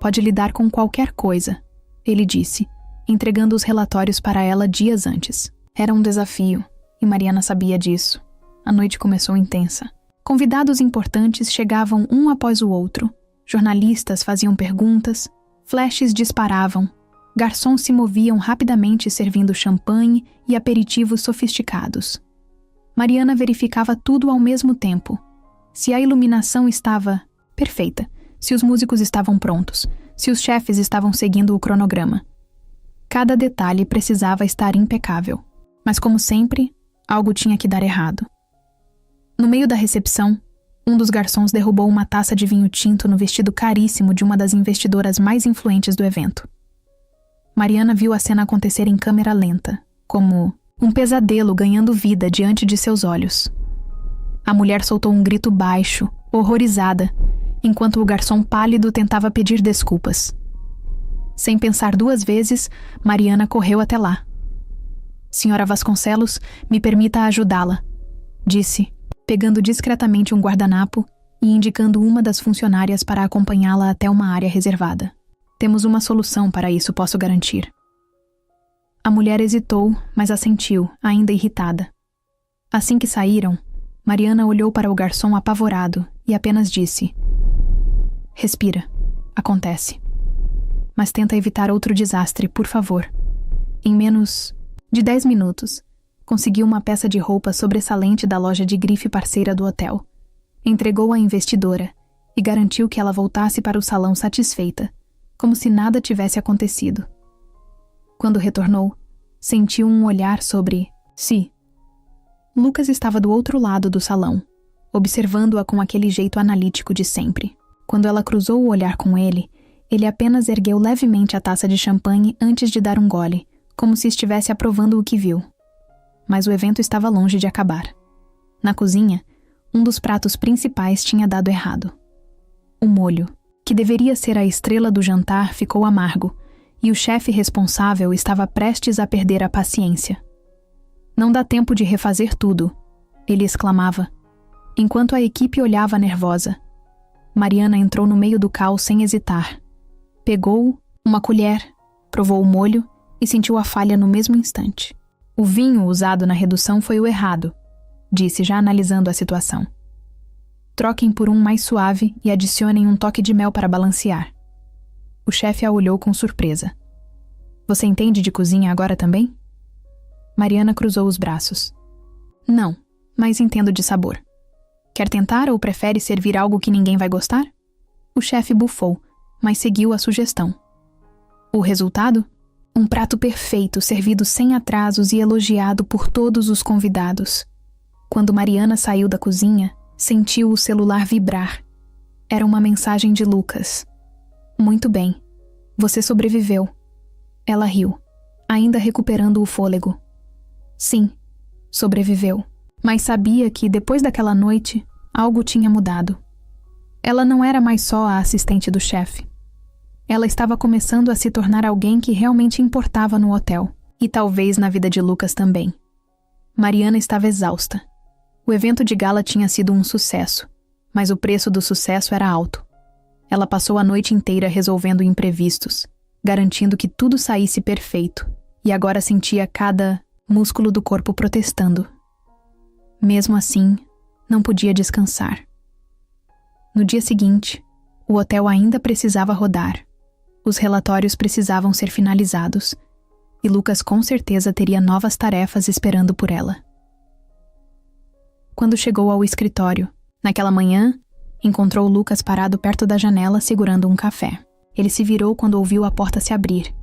Speaker 1: pode lidar com qualquer coisa, ele disse, entregando os relatórios para ela dias antes. Era um desafio, e Mariana sabia disso. A noite começou intensa. Convidados importantes chegavam um após o outro, jornalistas faziam perguntas, flashes disparavam, garçons se moviam rapidamente servindo champanhe e aperitivos sofisticados. Mariana verificava tudo ao mesmo tempo. Se a iluminação estava perfeita, se os músicos estavam prontos, se os chefes estavam seguindo o cronograma. Cada detalhe precisava estar impecável. Mas, como sempre, algo tinha que dar errado. No meio da recepção, um dos garçons derrubou uma taça de vinho tinto no vestido caríssimo de uma das investidoras mais influentes do evento. Mariana viu a cena acontecer em câmera lenta, como um pesadelo ganhando vida diante de seus olhos. A mulher soltou um grito baixo, horrorizada, enquanto o garçom pálido tentava pedir desculpas. Sem pensar duas vezes, Mariana correu até lá. Senhora Vasconcelos, me permita ajudá-la, disse, pegando discretamente um guardanapo e indicando uma das funcionárias para acompanhá-la até uma área reservada. Temos uma solução para isso, posso garantir. A mulher hesitou, mas assentiu, ainda irritada. Assim que saíram, Mariana olhou para o garçom apavorado e apenas disse: respira, acontece. Mas tenta evitar outro desastre, por favor. Em menos de 10 minutos, conseguiu uma peça de roupa sobressalente da loja de grife parceira do hotel. Entregou à investidora e garantiu que ela voltasse para o salão satisfeita, como se nada tivesse acontecido. Quando retornou, sentiu um olhar sobre si. Lucas estava do outro lado do salão, observando-a com aquele jeito analítico de sempre. Quando ela cruzou o olhar com ele, ele apenas ergueu levemente a taça de champanhe antes de dar um gole, como se estivesse aprovando o que viu. Mas o evento estava longe de acabar. Na cozinha, um dos pratos principais tinha dado errado. O molho, que deveria ser a estrela do jantar, ficou amargo, e o chefe responsável estava prestes a perder a paciência. Não dá tempo de refazer tudo, ele exclamava, enquanto a equipe olhava nervosa. Mariana entrou no meio do caos sem hesitar. Pegou uma colher, provou o molho e sentiu a falha no mesmo instante. O vinho usado na redução foi o errado, disse já analisando a situação. Troquem por um mais suave e adicionem um toque de mel para balancear. O chefe a olhou com surpresa. Você entende de cozinha agora também? Mariana cruzou os braços. Não, mas entendo de sabor. Quer tentar ou prefere servir algo que ninguém vai gostar? O chefe bufou, mas seguiu a sugestão. O resultado? Um prato perfeito, servido sem atrasos e elogiado por todos os convidados. Quando Mariana saiu da cozinha, sentiu o celular vibrar. Era uma mensagem de Lucas. Muito bem. Você sobreviveu. Ela riu, ainda recuperando o fôlego. Sim, sobreviveu. Mas sabia que, depois daquela noite, algo tinha mudado. Ela não era mais só a assistente do chefe. Ela estava começando a se tornar alguém que realmente importava no hotel, e talvez na vida de Lucas também. Mariana estava exausta. O evento de gala tinha sido um sucesso, mas o preço do sucesso era alto. Ela passou a noite inteira resolvendo imprevistos, garantindo que tudo saísse perfeito, e agora sentia cada músculo do corpo protestando. Mesmo assim, não podia descansar. No dia seguinte, o hotel ainda precisava rodar. Os relatórios precisavam ser finalizados, e Lucas com certeza teria novas tarefas esperando por ela. Quando chegou ao escritório, naquela manhã, encontrou Lucas parado perto da janela segurando um café. Ele se virou quando ouviu a porta se abrir,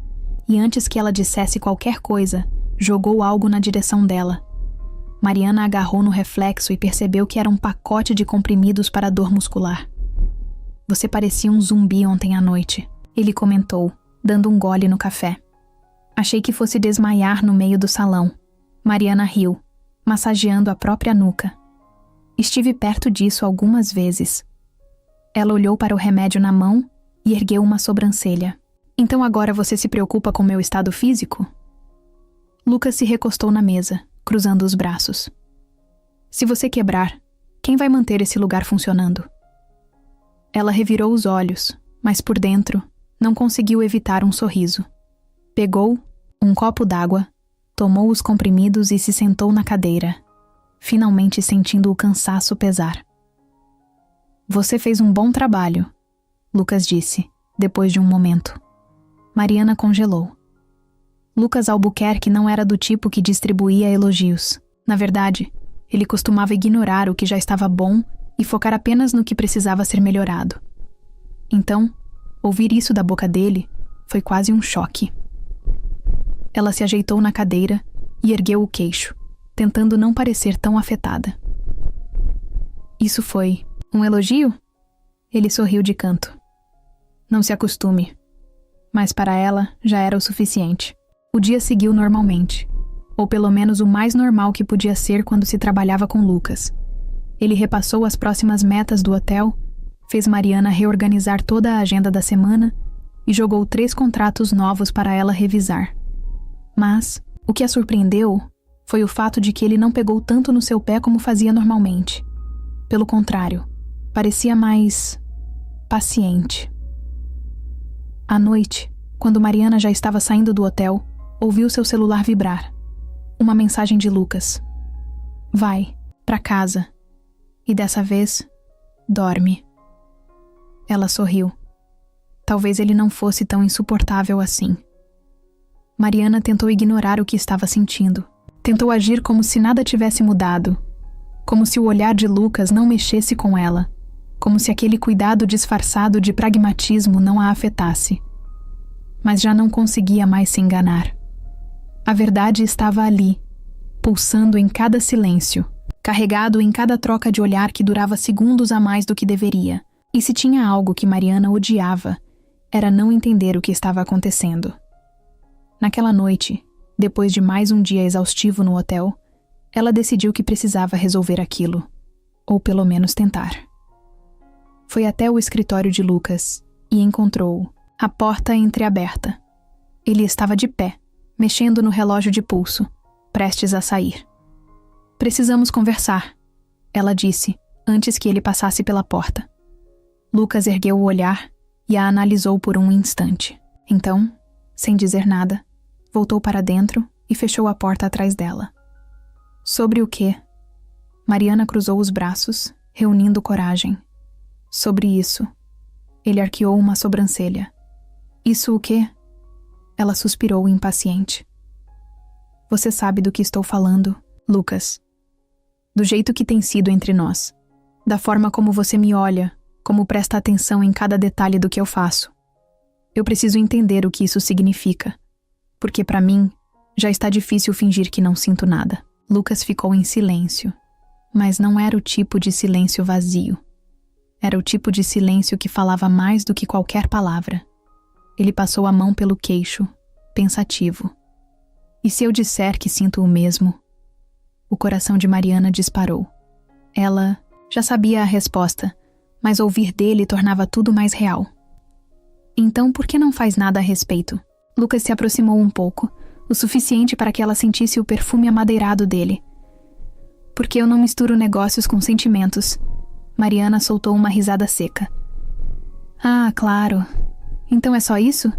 Speaker 1: e antes que ela dissesse qualquer coisa, jogou algo na direção dela. Mariana agarrou no reflexo e percebeu que era um pacote de comprimidos para dor muscular. Você parecia um zumbi ontem à noite, ele comentou, dando um gole no café. Achei que fosse desmaiar no meio do salão. Mariana riu, massageando a própria nuca. Estive perto disso algumas vezes. Ela olhou para o remédio na mão e ergueu uma sobrancelha. Então agora você se preocupa com meu estado físico? Lucas se recostou na mesa, cruzando os braços. Se você quebrar, quem vai manter esse lugar funcionando? Ela revirou os olhos, mas por dentro não conseguiu evitar um sorriso. Pegou um copo d'água, tomou os comprimidos e se sentou na cadeira, finalmente sentindo o cansaço pesar. Você fez um bom trabalho, Lucas disse, depois de um momento. Mariana congelou. Lucas Albuquerque não era do tipo que distribuía elogios. Na verdade, ele costumava ignorar o que já estava bom e focar apenas no que precisava ser melhorado. Então, ouvir isso da boca dele foi quase um choque. Ela se ajeitou na cadeira e ergueu o queixo, tentando não parecer tão afetada. Isso foi um elogio? Ele sorriu de canto. Não se acostume. Mas para ela já era o suficiente. O dia seguiu normalmente, ou pelo menos o mais normal que podia ser quando se trabalhava com Lucas. Ele repassou as próximas metas do hotel, fez Mariana reorganizar toda a agenda da semana e jogou 3 contratos novos para ela revisar. Mas o que a surpreendeu foi o fato de que ele não pegou tanto no seu pé como fazia normalmente. Pelo contrário, parecia mais paciente. À noite, quando Mariana já estava saindo do hotel, ouviu seu celular vibrar. Uma mensagem de Lucas. Vai, pra casa. E dessa vez, dorme. Ela sorriu. Talvez ele não fosse tão insuportável assim. Mariana tentou ignorar o que estava sentindo. Tentou agir como se nada tivesse mudado. Como se o olhar de Lucas não mexesse com ela. Como se aquele cuidado disfarçado de pragmatismo não a afetasse. Mas já não conseguia mais se enganar. A verdade estava ali, pulsando em cada silêncio, carregado em cada troca de olhar que durava segundos a mais do que deveria. E se tinha algo que Mariana odiava, era não entender o que estava acontecendo. Naquela noite, depois de mais um dia exaustivo no hotel, ela decidiu que precisava resolver aquilo, ou pelo menos tentar. Foi até o escritório de Lucas e encontrou-o, a porta entreaberta. Ele estava de pé, mexendo no relógio de pulso, prestes a sair. Precisamos conversar, ela disse, antes que ele passasse pela porta. Lucas ergueu o olhar e a analisou por um instante. Então, sem dizer nada, voltou para dentro e fechou a porta atrás dela. Sobre o quê? Mariana cruzou os braços, reunindo coragem. Sobre isso. Ele arqueou uma sobrancelha. Isso o quê? Ela suspirou impaciente. Você sabe do que estou falando, Lucas. Do jeito que tem sido entre nós. Da forma como você me olha, como presta atenção em cada detalhe do que eu faço. Eu preciso entender o que isso significa. Porque para mim, já está difícil fingir que não sinto nada. Lucas ficou em silêncio. Mas não era o tipo de silêncio vazio. Era o tipo de silêncio que falava mais do que qualquer palavra. Ele passou a mão pelo queixo, pensativo. E se eu disser que sinto o mesmo? O coração de Mariana disparou. Ela já sabia a resposta, mas ouvir dele tornava tudo mais real. Então por que não faz nada a respeito? Lucas se aproximou um pouco, o suficiente para que ela sentisse o perfume amadeirado dele. Porque eu não misturo negócios com sentimentos. Mariana soltou uma risada seca. Ah, claro. Então é só isso?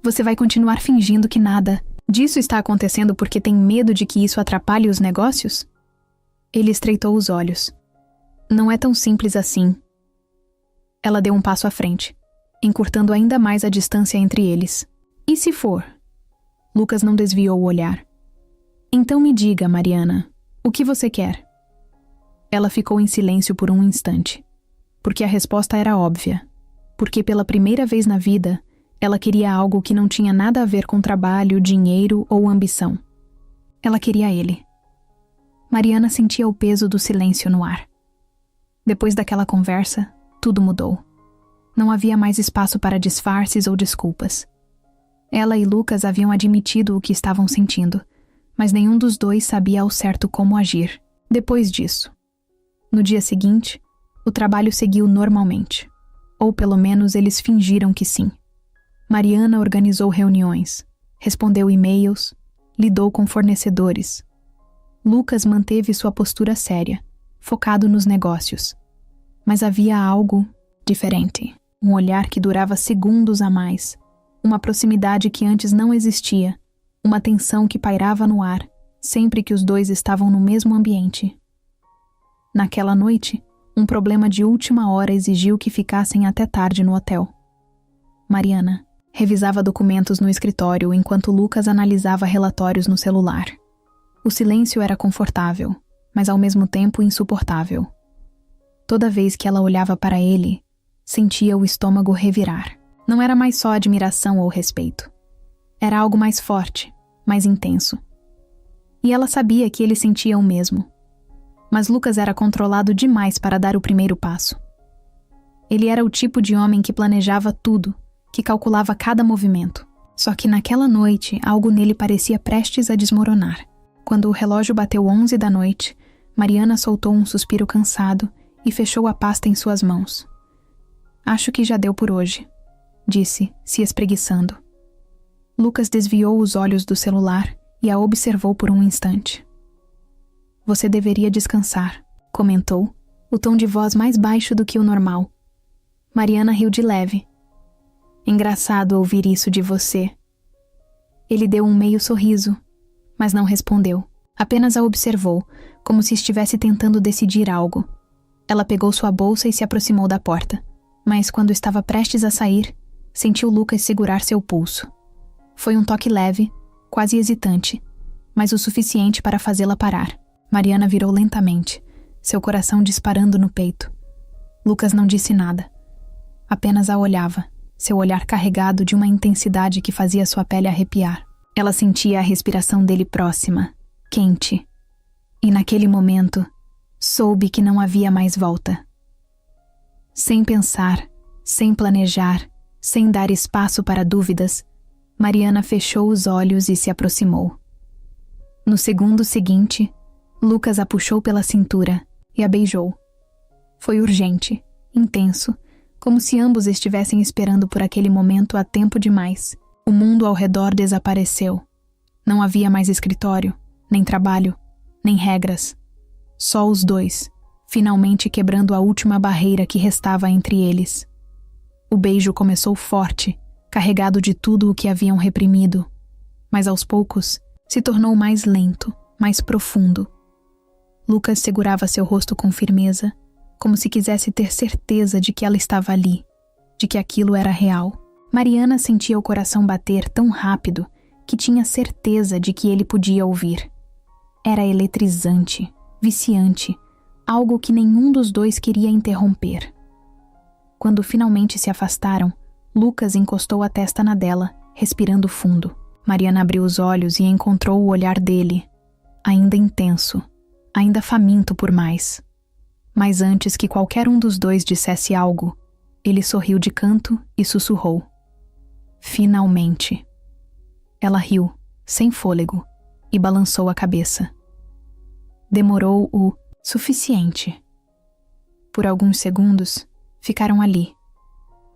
Speaker 1: Você vai continuar fingindo que nada disso está acontecendo porque tem medo de que isso atrapalhe os negócios? Ele estreitou os olhos. Não é tão simples assim. Ela deu um passo à frente, encurtando ainda mais a distância entre eles. E se for? Lucas não desviou o olhar. Então me diga, Mariana, o que você quer? Ela ficou em silêncio por um instante, porque a resposta era óbvia. Porque pela primeira vez na vida, ela queria algo que não tinha nada a ver com trabalho, dinheiro ou ambição. Ela queria ele. Mariana sentia o peso do silêncio no ar. Depois daquela conversa, tudo mudou. Não havia mais espaço para disfarces ou desculpas. Ela e Lucas haviam admitido o que estavam sentindo, mas nenhum dos dois sabia ao certo como agir. Depois disso, no dia seguinte, o trabalho seguiu normalmente. Ou pelo menos eles fingiram que sim. Mariana organizou reuniões, respondeu e-mails, lidou com fornecedores. Lucas manteve sua postura séria, focado nos negócios. Mas havia algo diferente. Um olhar que durava segundos a mais. Uma proximidade que antes não existia. Uma tensão que pairava no ar, sempre que os dois estavam no mesmo ambiente. Naquela noite, um problema de última hora exigiu que ficassem até tarde no hotel. Mariana revisava documentos no escritório enquanto Lucas analisava relatórios no celular. O silêncio era confortável, mas ao mesmo tempo insuportável. Toda vez que ela olhava para ele, sentia o estômago revirar. Não era mais só admiração ou respeito. Era algo mais forte, mais intenso. E ela sabia que ele sentia o mesmo. Mas Lucas era controlado demais para dar o primeiro passo. Ele era o tipo de homem que planejava tudo, que calculava cada movimento. Só que naquela noite, algo nele parecia prestes a desmoronar. Quando o relógio bateu 11 da noite, Mariana soltou um suspiro cansado e fechou a pasta em suas mãos. "Acho que já deu por hoje", disse, se espreguiçando. Lucas desviou os olhos do celular e a observou por um instante. "Você deveria descansar", comentou, o tom de voz mais baixo do que o normal. Mariana riu de leve. "Engraçado ouvir isso de você." Ele deu um meio sorriso, mas não respondeu. Apenas a observou, como se estivesse tentando decidir algo. Ela pegou sua bolsa e se aproximou da porta. Mas quando estava prestes a sair, sentiu Lucas segurar seu pulso. Foi um toque leve, quase hesitante, mas o suficiente para fazê-la parar. Mariana virou lentamente, seu coração disparando no peito. Lucas não disse nada. Apenas a olhava, seu olhar carregado de uma intensidade que fazia sua pele arrepiar. Ela sentia a respiração dele próxima, quente. E naquele momento, soube que não havia mais volta. Sem pensar, sem planejar, sem dar espaço para dúvidas, Mariana fechou os olhos e se aproximou. No segundo seguinte, Lucas a puxou pela cintura e a beijou. Foi urgente, intenso, como se ambos estivessem esperando por aquele momento há tempo demais. O mundo ao redor desapareceu. Não havia mais escritório, nem trabalho, nem regras. Só os dois, finalmente quebrando a última barreira que restava entre eles. O beijo começou forte, carregado de tudo o que haviam reprimido, mas aos poucos se tornou mais lento, mais profundo. Lucas segurava seu rosto com firmeza, como se quisesse ter certeza de que ela estava ali, de que aquilo era real. Mariana sentia o coração bater tão rápido que tinha certeza de que ele podia ouvir. Era eletrizante, viciante, algo que nenhum dos dois queria interromper. Quando finalmente se afastaram, Lucas encostou a testa na dela, respirando fundo. Mariana abriu os olhos e encontrou o olhar dele, ainda intenso, ainda faminto por mais. Mas antes que qualquer um dos dois dissesse algo, ele sorriu de canto e sussurrou. Finalmente. Ela riu, sem fôlego, e balançou a cabeça. Demorou o suficiente. Por alguns segundos, ficaram ali,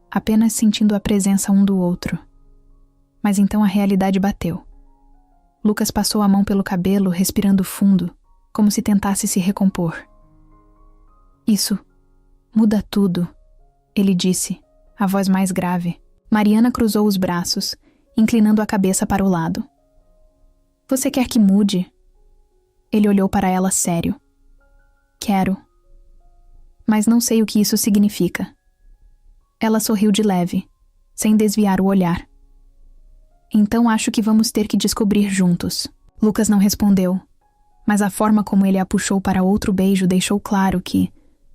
Speaker 1: apenas sentindo a presença um do outro. Mas então a realidade bateu. Lucas passou a mão pelo cabelo, respirando fundo, como se tentasse se recompor. Isso muda tudo, ele disse, a voz mais grave. Mariana cruzou os braços, inclinando a cabeça para o lado. Você quer que mude? Ele olhou para ela sério. Quero. Mas não sei o que isso significa. Ela sorriu de leve, sem desviar o olhar. Então acho que vamos ter que descobrir juntos. Lucas não respondeu, mas a forma como ele a puxou para outro beijo deixou claro que,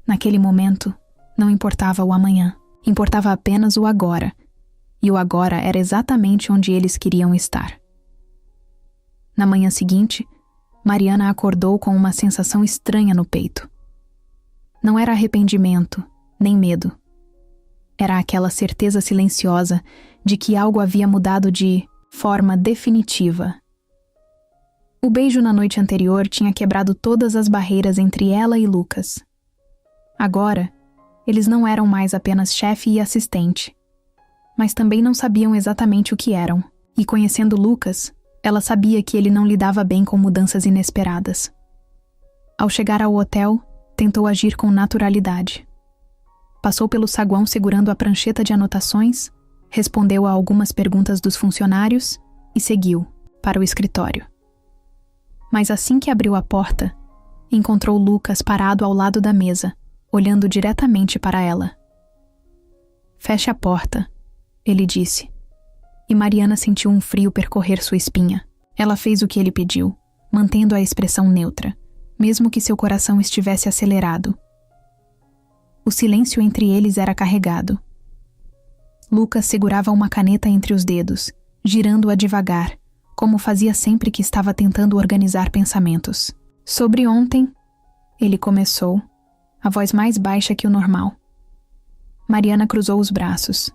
Speaker 1: naquele momento, não importava o amanhã. Importava apenas o agora. E o agora era exatamente onde eles queriam estar. Na manhã seguinte, Mariana acordou com uma sensação estranha no peito. Não era arrependimento, nem medo. Era aquela certeza silenciosa de que algo havia mudado de forma definitiva. O beijo na noite anterior tinha quebrado todas as barreiras entre ela e Lucas. Agora, eles não eram mais apenas chefe e assistente, mas também não sabiam exatamente o que eram. E conhecendo Lucas, ela sabia que ele não lidava bem com mudanças inesperadas. Ao chegar ao hotel, tentou agir com naturalidade. Passou pelo saguão segurando a prancheta de anotações, respondeu a algumas perguntas dos funcionários e seguiu para o escritório. Mas assim que abriu a porta, encontrou Lucas parado ao lado da mesa, olhando diretamente para ela. "Feche a porta", ele disse. E Mariana sentiu um frio percorrer sua espinha. Ela fez o que ele pediu, mantendo a expressão neutra, mesmo que seu coração estivesse acelerado. O silêncio entre eles era carregado. Lucas segurava uma caneta entre os dedos, girando-a devagar, como fazia sempre que estava tentando organizar pensamentos. "Sobre ontem", ele começou, a voz mais baixa que o normal. Mariana cruzou os braços.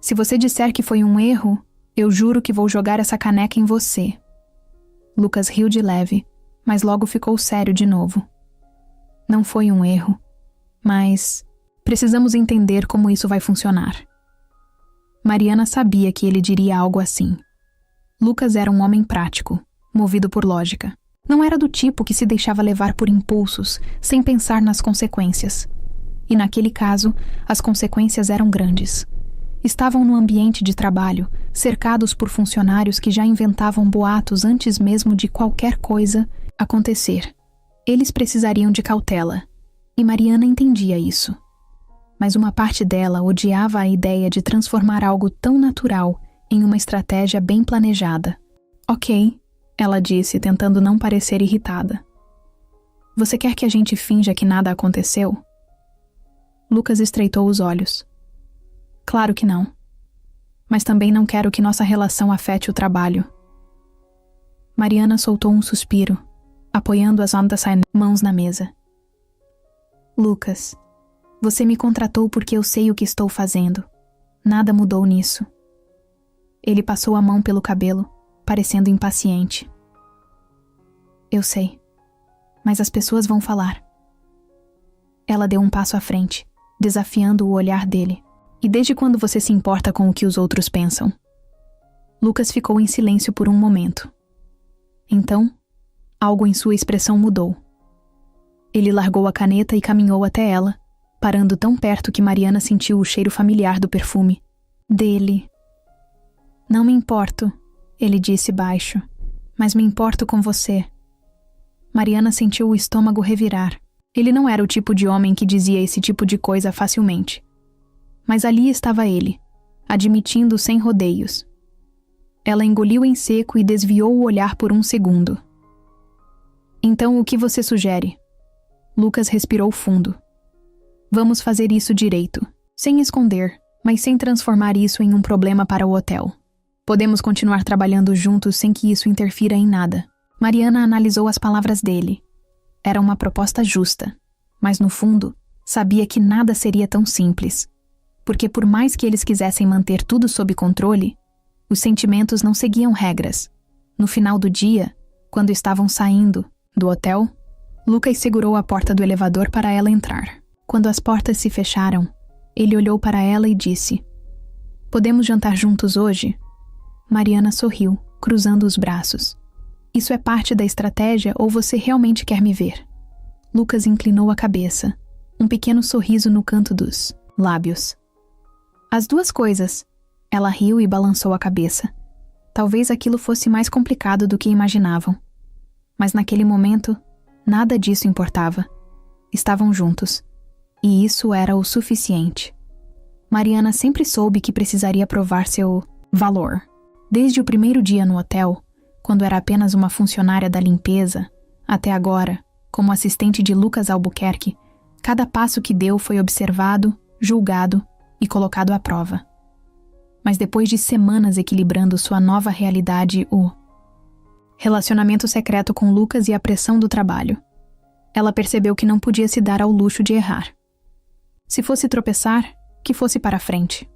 Speaker 1: "Se você disser que foi um erro, eu juro que vou jogar essa caneca em você." Lucas riu de leve, mas logo ficou sério de novo. "Não foi um erro, mas precisamos entender como isso vai funcionar." Mariana sabia que ele diria algo assim. Lucas era um homem prático, movido por lógica. Não era do tipo que se deixava levar por impulsos, sem pensar nas consequências. E naquele caso, as consequências eram grandes. Estavam no ambiente de trabalho, cercados por funcionários que já inventavam boatos antes mesmo de qualquer coisa acontecer. Eles precisariam de cautela, e Mariana entendia isso. Mas uma parte dela odiava a ideia de transformar algo tão natural em uma estratégia bem planejada. "Ok", ela disse, tentando não parecer irritada. "Você quer que a gente finja que nada aconteceu?" Lucas estreitou os olhos. "Claro que não. Mas também não quero que nossa relação afete o trabalho." Mariana soltou um suspiro, apoiando as mãos na mesa. "Lucas, você me contratou porque eu sei o que estou fazendo. Nada mudou nisso." Ele passou a mão pelo cabelo, parecendo impaciente. "Eu sei, mas as pessoas vão falar." Ela deu um passo à frente, desafiando o olhar dele. "E desde quando você se importa com o que os outros pensam?" Lucas ficou em silêncio por um momento. Então, algo em sua expressão mudou. Ele largou a caneta e caminhou até ela, parando tão perto que Mariana sentiu o cheiro familiar do perfume dele. "Não me importo", ele disse baixo, "mas me importo com você." Mariana sentiu o estômago revirar. Ele não era o tipo de homem que dizia esse tipo de coisa facilmente. Mas ali estava ele, admitindo sem rodeios. Ela engoliu em seco e desviou o olhar por um segundo. "Então o que você sugere?" Lucas respirou fundo. "Vamos fazer isso direito, sem esconder, mas sem transformar isso em um problema para o hotel. Podemos continuar trabalhando juntos sem que isso interfira em nada." Mariana analisou as palavras dele. Era uma proposta justa, mas no fundo, sabia que nada seria tão simples. Porque por mais que eles quisessem manter tudo sob controle, os sentimentos não seguiam regras. No final do dia, quando estavam saindo do hotel, Lucas segurou a porta do elevador para ela entrar. Quando as portas se fecharam, ele olhou para ela e disse: "Podemos jantar juntos hoje?" Mariana sorriu, cruzando os braços. "Isso é parte da estratégia ou você realmente quer me ver?" Lucas inclinou a cabeça, um pequeno sorriso no canto dos lábios. "As duas coisas." Ela riu e balançou a cabeça. Talvez aquilo fosse mais complicado do que imaginavam. Mas naquele momento, nada disso importava. Estavam juntos. E isso era o suficiente. Mariana sempre soube que precisaria provar seu valor. Desde o primeiro dia no hotel, quando era apenas uma funcionária da limpeza, até agora, como assistente de Lucas Albuquerque, cada passo que deu foi observado, julgado e colocado à prova. Mas depois de semanas equilibrando sua nova realidade, relacionamento secreto com Lucas e a pressão do trabalho. Ela percebeu que não podia se dar ao luxo de errar. Se fosse tropeçar, que fosse para frente.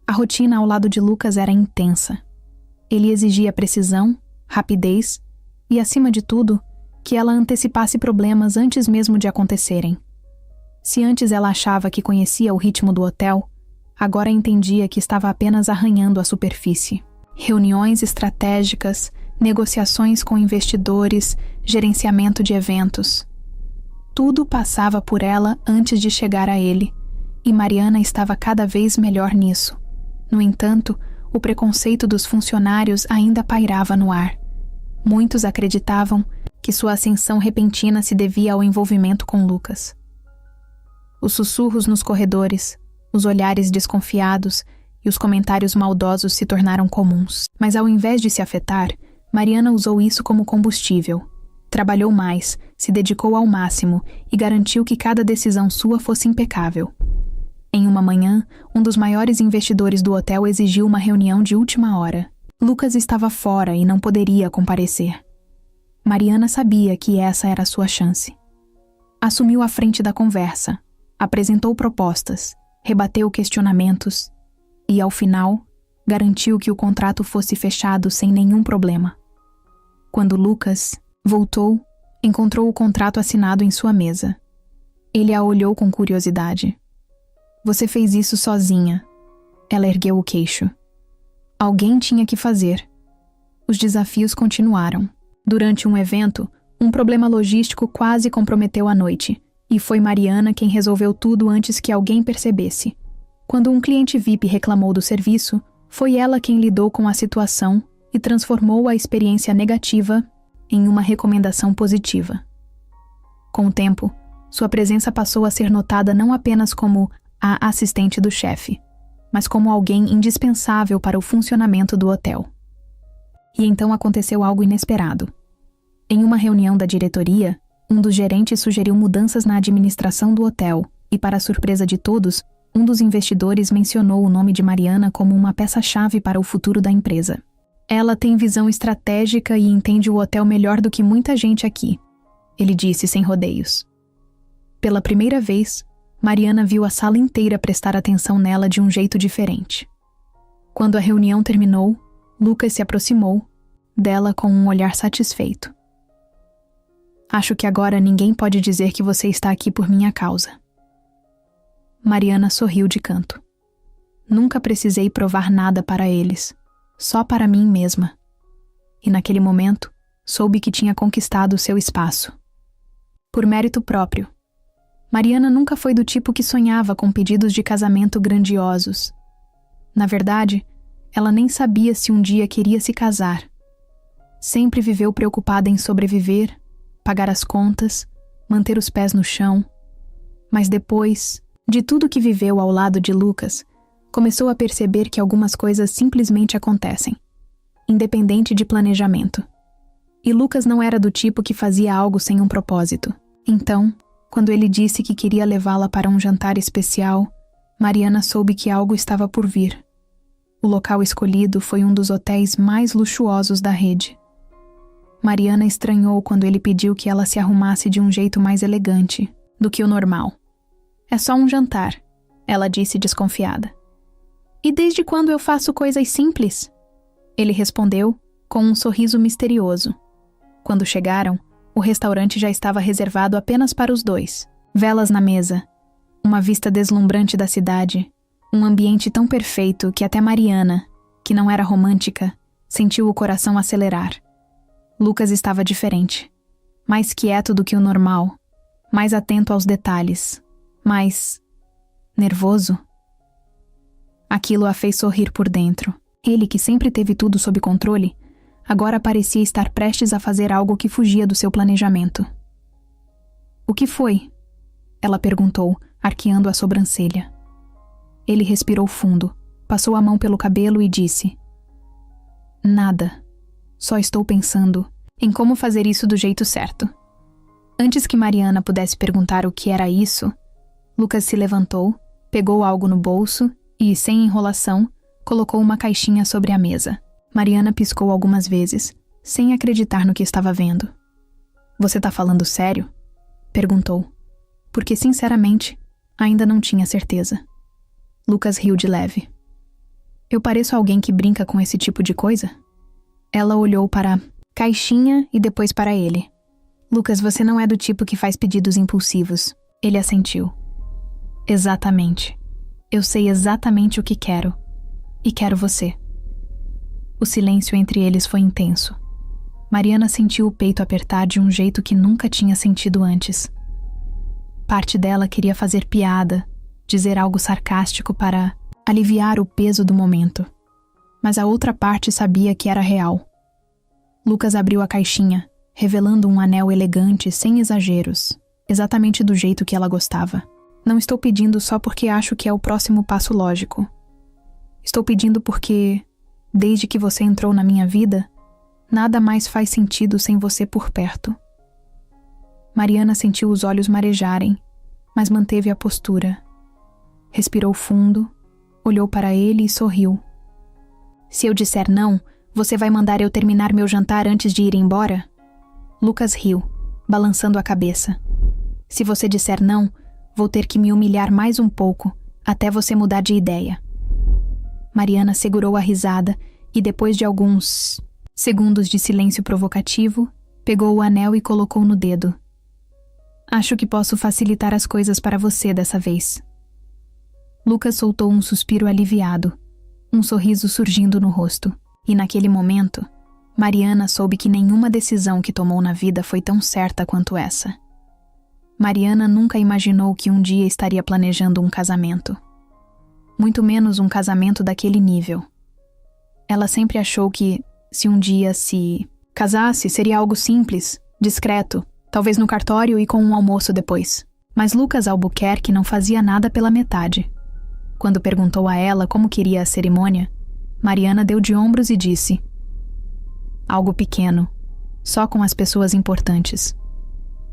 Speaker 1: A rotina ao lado de Lucas era intensa. Ele exigia precisão, rapidez e, acima de tudo, que ela antecipasse problemas antes mesmo de acontecerem. Se antes ela achava que conhecia o ritmo do hotel, agora entendia que estava apenas arranhando a superfície. Reuniões estratégicas, negociações com investidores, gerenciamento de eventos. Tudo passava por ela antes de chegar a ele, e Mariana estava cada vez melhor nisso. No entanto, o preconceito dos funcionários ainda pairava no ar. Muitos acreditavam que sua ascensão repentina se devia ao envolvimento com Lucas. Os sussurros nos corredores, os olhares desconfiados e os comentários maldosos se tornaram comuns. Mas ao invés de se afetar, Mariana usou isso como combustível. Trabalhou mais, se dedicou ao máximo e garantiu que cada decisão sua fosse impecável. Em uma manhã, um dos maiores investidores do hotel exigiu uma reunião de última hora. Lucas estava fora e não poderia comparecer. Mariana sabia que essa era a sua chance. Assumiu a frente da conversa, apresentou propostas, rebateu questionamentos e, ao final, garantiu que o contrato fosse fechado sem nenhum problema. Quando Lucas voltou, encontrou o contrato assinado em sua mesa. Ele a olhou com curiosidade. Você fez isso sozinha. Ela ergueu o queixo. Alguém tinha que fazer. Os desafios continuaram. Durante um evento, um problema logístico quase comprometeu a noite, e foi Mariana quem resolveu tudo antes que alguém percebesse. Quando um cliente VIP reclamou do serviço, foi ela quem lidou com a situação e transformou a experiência negativa em uma recomendação positiva. Com o tempo, sua presença passou a ser notada não apenas como a assistente do chefe, mas como alguém indispensável para o funcionamento do hotel. E então aconteceu algo inesperado. Em uma reunião da diretoria, um dos gerentes sugeriu mudanças na administração do hotel e, para a surpresa de todos, um dos investidores mencionou o nome de Mariana como uma peça-chave para o futuro da empresa. Ela tem visão estratégica e entende o hotel melhor do que muita gente aqui, ele disse sem rodeios. Pela primeira vez, Mariana viu a sala inteira prestar atenção nela de um jeito diferente. Quando a reunião terminou, Lucas se aproximou dela com um olhar satisfeito. Acho que agora ninguém pode dizer que você está aqui por minha causa. Mariana sorriu de canto. Nunca precisei provar nada para eles, só para mim mesma. E naquele momento, soube que tinha conquistado seu espaço. Por mérito próprio. Mariana nunca foi do tipo que sonhava com pedidos de casamento grandiosos. Na verdade, ela nem sabia se um dia queria se casar. Sempre viveu preocupada em sobreviver, pagar as contas, manter os pés no chão. Mas depois, de tudo que viveu ao lado de Lucas, começou a perceber que algumas coisas simplesmente acontecem, independente de planejamento. E Lucas não era do tipo que fazia algo sem um propósito. Então, quando ele disse que queria levá-la para um jantar especial, Mariana soube que algo estava por vir. O local escolhido foi um dos hotéis mais luxuosos da rede. Mariana estranhou quando ele pediu que ela se arrumasse de um jeito mais elegante do que o normal. É só um jantar, ela disse desconfiada. E desde quando eu faço coisas simples? Ele respondeu com um sorriso misterioso. Quando chegaram, o restaurante já estava reservado apenas para os dois. Velas na mesa, uma vista deslumbrante da cidade, um ambiente tão perfeito que até Mariana, que não era romântica, sentiu o coração acelerar. Lucas estava diferente, mais quieto do que o normal, mais atento aos detalhes, mais nervoso. Aquilo a fez sorrir por dentro. Ele, que sempre teve tudo sob controle, agora parecia estar prestes a fazer algo que fugia do seu planejamento. O que foi? Ela perguntou, arqueando a sobrancelha. Ele respirou fundo, passou a mão pelo cabelo e disse: Nada. Só estou pensando em como fazer isso do jeito certo. Antes que Mariana pudesse perguntar o que era isso, Lucas se levantou, pegou algo no bolso e, sem enrolação, colocou uma caixinha sobre a mesa. Mariana piscou algumas vezes, sem acreditar no que estava vendo. Você tá falando sério? Perguntou, porque sinceramente ainda não tinha certeza. Lucas riu de leve. Eu pareço alguém que brinca com esse tipo de coisa? Ela olhou para a caixinha e depois para ele. Lucas, você não é do tipo que faz pedidos impulsivos. Ele assentiu. Exatamente. Eu sei exatamente o que quero. E quero você. O silêncio entre eles foi intenso. Mariana sentiu o peito apertar de um jeito que nunca tinha sentido antes. Parte dela queria fazer piada, dizer algo sarcástico para aliviar o peso do momento. Mas a outra parte sabia que era real. Lucas abriu a caixinha, revelando um anel elegante sem exageros, exatamente do jeito que ela gostava. Não estou pedindo só porque acho que é o próximo passo lógico. Estou pedindo porque, desde que você entrou na minha vida, nada mais faz sentido sem você por perto. Mariana sentiu os olhos marejarem, mas manteve a postura. Respirou fundo, olhou para ele e sorriu. Se eu disser não, você vai mandar eu terminar meu jantar antes de ir embora? Lucas riu, balançando a cabeça. Se você disser não, vou ter que me humilhar mais um pouco, até você mudar de ideia. Mariana segurou a risada e, depois de alguns segundos de silêncio provocativo, pegou o anel e colocou no dedo. Acho que posso facilitar as coisas para você dessa vez. Lucas soltou um suspiro aliviado, um sorriso surgindo no rosto, e naquele momento, Mariana soube que nenhuma decisão que tomou na vida foi tão certa quanto essa. Mariana nunca imaginou que um dia estaria planejando um casamento. Muito menos um casamento daquele nível. Ela sempre achou que, se um dia se casasse, seria algo simples, discreto, talvez no cartório e com um almoço depois. Mas Lucas Albuquerque não fazia nada pela metade. Quando perguntou a ela como queria a cerimônia, Mariana deu de ombros e disse: algo pequeno, só com as pessoas importantes.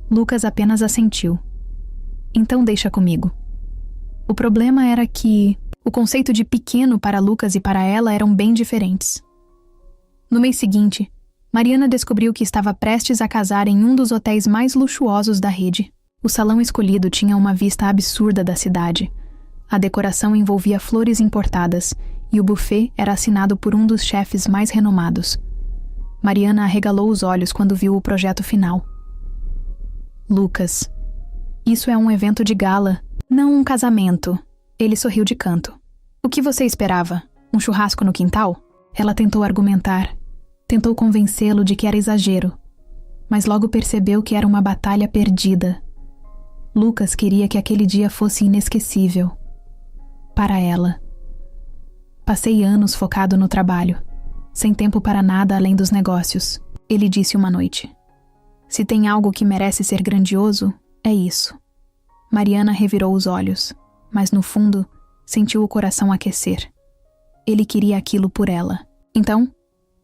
Speaker 1: Lucas apenas assentiu. Então deixa comigo. O problema era que o conceito de pequeno para Lucas e para ela eram bem diferentes. No mês seguinte, Mariana descobriu que estava prestes a casar em um dos hotéis mais luxuosos da rede. O salão escolhido tinha uma vista absurda da cidade. A decoração envolvia flores importadas e o buffet era assinado por um dos chefes mais renomados. Mariana arregalou os olhos quando viu o projeto final. Lucas, isso é um evento de gala, não um casamento. Ele sorriu de canto. O que você esperava? Um churrasco no quintal? Ela tentou argumentar. Tentou convencê-lo de que era exagero. Mas logo percebeu que era uma batalha perdida. Lucas queria que aquele dia fosse inesquecível. Para ela. Passei anos focado no trabalho, sem tempo para nada além dos negócios, ele disse uma noite. Se tem algo que merece ser grandioso, é isso. Mariana revirou os olhos, mas no fundo, sentiu o coração aquecer. Ele queria aquilo por ela. Então,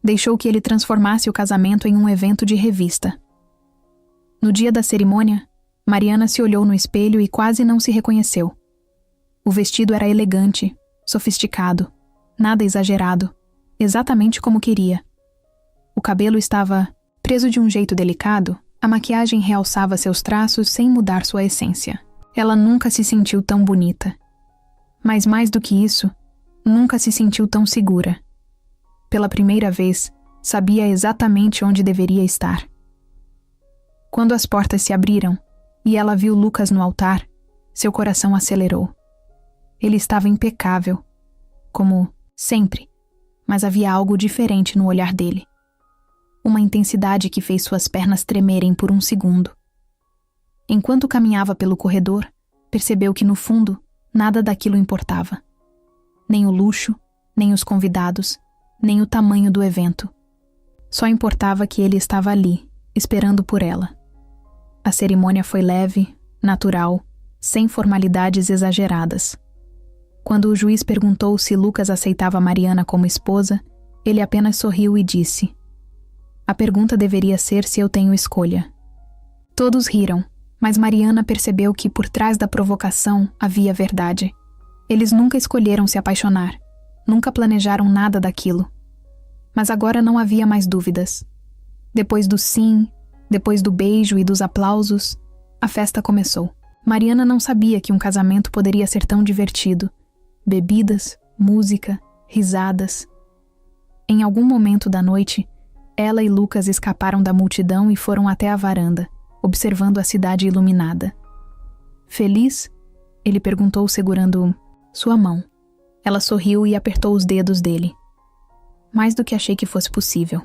Speaker 1: deixou que ele transformasse o casamento em um evento de revista. No dia da cerimônia, Mariana se olhou no espelho e quase não se reconheceu. O vestido era elegante, sofisticado, nada exagerado, exatamente como queria. O cabelo estava preso de um jeito delicado, a maquiagem realçava seus traços sem mudar sua essência. Ela nunca se sentiu tão bonita. Mas mais do que isso, nunca se sentiu tão segura. Pela primeira vez, sabia exatamente onde deveria estar. Quando as portas se abriram e ela viu Lucas no altar, seu coração acelerou. Ele estava impecável, como sempre, mas havia algo diferente no olhar dele. Uma intensidade que fez suas pernas tremerem por um segundo. Enquanto caminhava pelo corredor, percebeu que no fundo, nada daquilo importava. Nem o luxo, nem os convidados, nem o tamanho do evento. Só importava que ele estava ali, esperando por ela. A cerimônia foi leve, natural, sem formalidades exageradas. Quando o juiz perguntou se Lucas aceitava Mariana como esposa, ele apenas sorriu e disse: a pergunta deveria ser se eu tenho escolha. Todos riram, mas Mariana percebeu que por trás da provocação havia verdade. Eles nunca escolheram se apaixonar, nunca planejaram nada daquilo. Mas agora não havia mais dúvidas. Depois do sim, depois do beijo e dos aplausos, a festa começou. Mariana não sabia que um casamento poderia ser tão divertido. Bebidas, música, risadas. Em algum momento da noite, ela e Lucas escaparam da multidão e foram até a varanda, observando a cidade iluminada. Feliz? Ele perguntou segurando sua mão. Ela sorriu e apertou os dedos dele. Mais do que achei que fosse possível.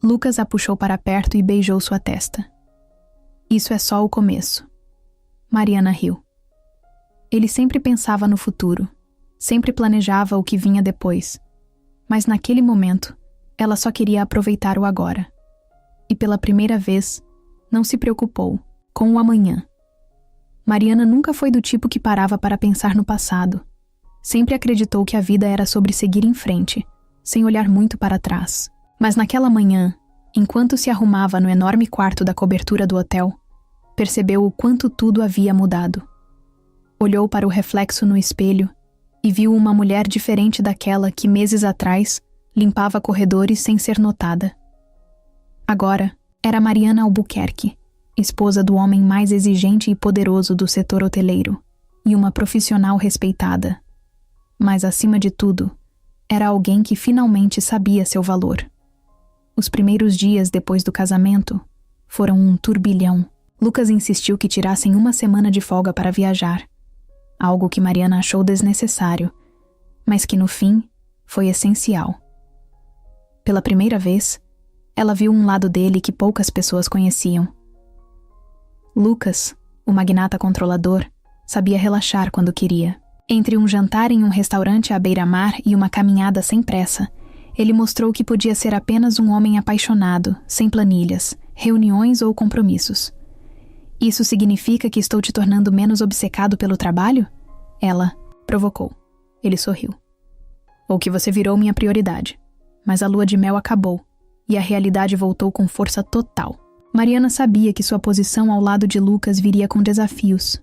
Speaker 1: Lucas a puxou para perto e beijou sua testa. Isso é só o começo. Mariana riu. Ele sempre pensava no futuro, sempre planejava o que vinha depois. Mas naquele momento, ela só queria aproveitar o agora. E pela primeira vez, não se preocupou com o amanhã. Mariana nunca foi do tipo que parava para pensar no passado. Sempre acreditou que a vida era sobre seguir em frente, sem olhar muito para trás. Mas naquela manhã, enquanto se arrumava no enorme quarto da cobertura do hotel, percebeu o quanto tudo havia mudado. Olhou para o reflexo no espelho e viu uma mulher diferente daquela que meses atrás limpava corredores sem ser notada. Agora era Mariana Albuquerque, esposa do homem mais exigente e poderoso do setor hoteleiro, e uma profissional respeitada. Mas, acima de tudo, era alguém que finalmente sabia seu valor. Os primeiros dias depois do casamento foram um turbilhão. Lucas insistiu que tirassem uma semana de folga para viajar, algo que Mariana achou desnecessário, mas que no fim foi essencial. Pela primeira vez, ela viu um lado dele que poucas pessoas conheciam. Lucas, o magnata controlador, sabia relaxar quando queria. Entre um jantar em um restaurante à beira-mar e uma caminhada sem pressa, ele mostrou que podia ser apenas um homem apaixonado, sem planilhas, reuniões ou compromissos. Isso significa que estou te tornando menos obcecado pelo trabalho? Ela provocou. Ele sorriu. Ou que você virou minha prioridade. Mas a lua de mel acabou, e a realidade voltou com força total. Mariana sabia que sua posição ao lado de Lucas viria com desafios.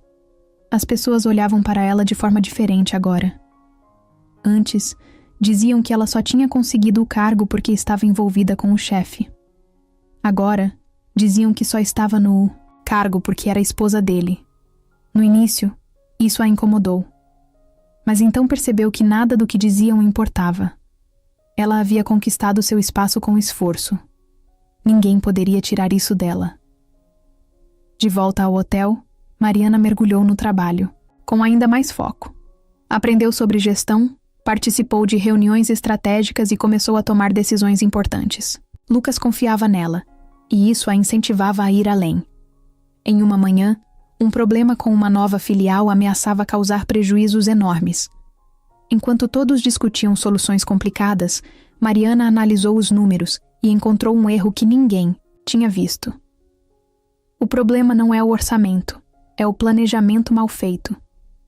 Speaker 1: As pessoas olhavam para ela de forma diferente agora. Antes, diziam que ela só tinha conseguido o cargo porque estava envolvida com o chefe. Agora, diziam que só estava no cargo porque era esposa dele. No início, isso a incomodou. Mas então percebeu que nada do que diziam importava. Ela havia conquistado seu espaço com esforço. Ninguém poderia tirar isso dela. De volta ao hotel, Mariana mergulhou no trabalho, com ainda mais foco. Aprendeu sobre gestão, participou de reuniões estratégicas e começou a tomar decisões importantes. Lucas confiava nela, e isso a incentivava a ir além. Em uma manhã, um problema com uma nova filial ameaçava causar prejuízos enormes. Enquanto todos discutiam soluções complicadas, Mariana analisou os números e encontrou um erro que ninguém tinha visto. O problema não é o orçamento, é o planejamento mal feito.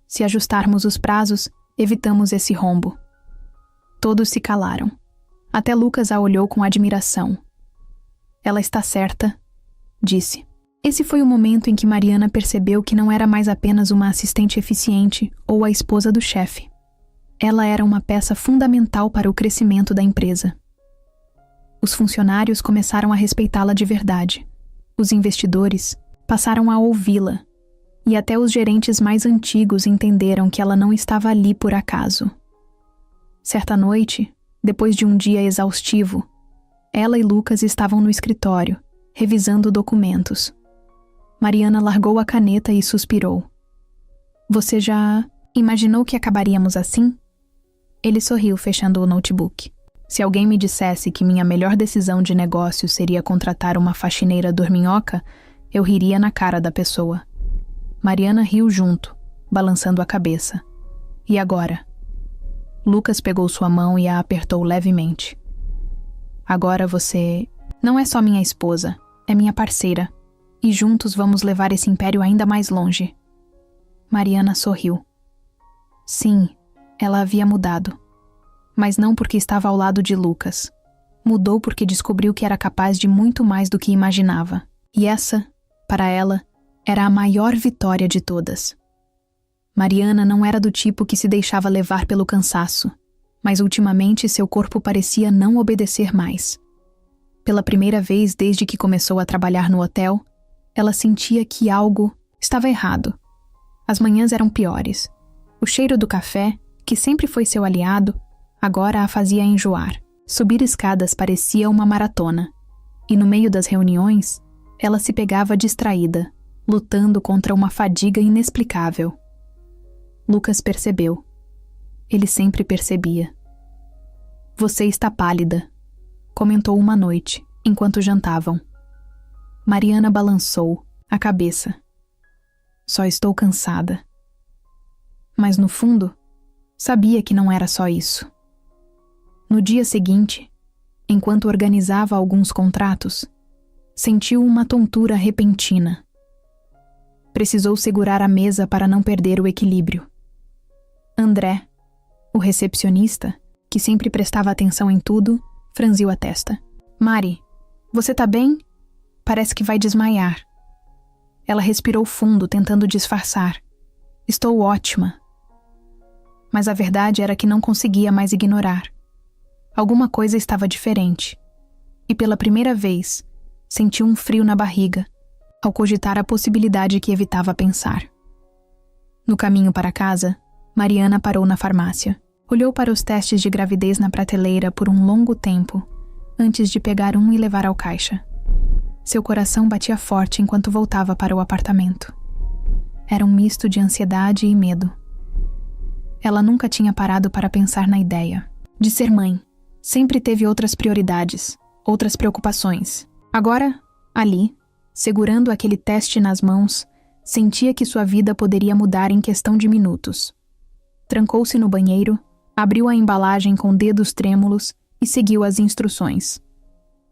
Speaker 1: Se ajustarmos os prazos, evitamos esse rombo. Todos se calaram. Até Lucas a olhou com admiração. Ela está certa, disse. Esse foi o momento em que Mariana percebeu que não era mais apenas uma assistente eficiente ou a esposa do chefe. Ela era uma peça fundamental para o crescimento da empresa. Os funcionários começaram a respeitá-la de verdade. Os investidores passaram a ouvi-la. E até os gerentes mais antigos entenderam que ela não estava ali por acaso. Certa noite, depois de um dia exaustivo, ela e Lucas estavam no escritório, revisando documentos. Mariana largou a caneta e suspirou. Você já imaginou que acabaríamos assim? Ele sorriu, fechando o notebook. Se alguém me dissesse que minha melhor decisão de negócio seria contratar uma faxineira dorminhoca, eu riria na cara da pessoa. Mariana riu junto, balançando a cabeça. E agora? Lucas pegou sua mão e a apertou levemente. Agora você não é só minha esposa, é minha parceira. E juntos vamos levar esse império ainda mais longe. Mariana sorriu. Sim, ela havia mudado. Mas não porque estava ao lado de Lucas. Mudou porque descobriu que era capaz de muito mais do que imaginava. E essa, para ela, era a maior vitória de todas. Mariana não era do tipo que se deixava levar pelo cansaço, mas ultimamente seu corpo parecia não obedecer mais. Pela primeira vez desde que começou a trabalhar no hotel, ela sentia que algo estava errado. As manhãs eram piores. O cheiro do café, que sempre foi seu aliado, agora a fazia enjoar. Subir escadas parecia uma maratona. E no meio das reuniões, ela se pegava distraída, lutando contra uma fadiga inexplicável. Lucas percebeu. Ele sempre percebia. "Você está pálida", comentou uma noite, enquanto jantavam. Mariana balançou a cabeça. "Só estou cansada." Mas no fundo, sabia que não era só isso. No dia seguinte, enquanto organizava alguns contratos, sentiu uma tontura repentina. Precisou segurar a mesa para não perder o equilíbrio. André, o recepcionista, que sempre prestava atenção em tudo, franziu a testa. "Mari, você tá bem? Parece que vai desmaiar." Ela respirou fundo, tentando disfarçar. "Estou ótima." Mas a verdade era que não conseguia mais ignorar. Alguma coisa estava diferente. E pela primeira vez, sentiu um frio na barriga, ao cogitar a possibilidade que evitava pensar. No caminho para casa, Mariana parou na farmácia. Olhou para os testes de gravidez na prateleira por um longo tempo, antes de pegar um e levar ao caixa. Seu coração batia forte enquanto voltava para o apartamento. Era um misto de ansiedade e medo. Ela nunca tinha parado para pensar na ideia de ser mãe. Sempre teve outras prioridades, outras preocupações. Agora, ali, segurando aquele teste nas mãos, sentia que sua vida poderia mudar em questão de minutos. Trancou-se no banheiro, abriu a embalagem com dedos trêmulos e seguiu as instruções.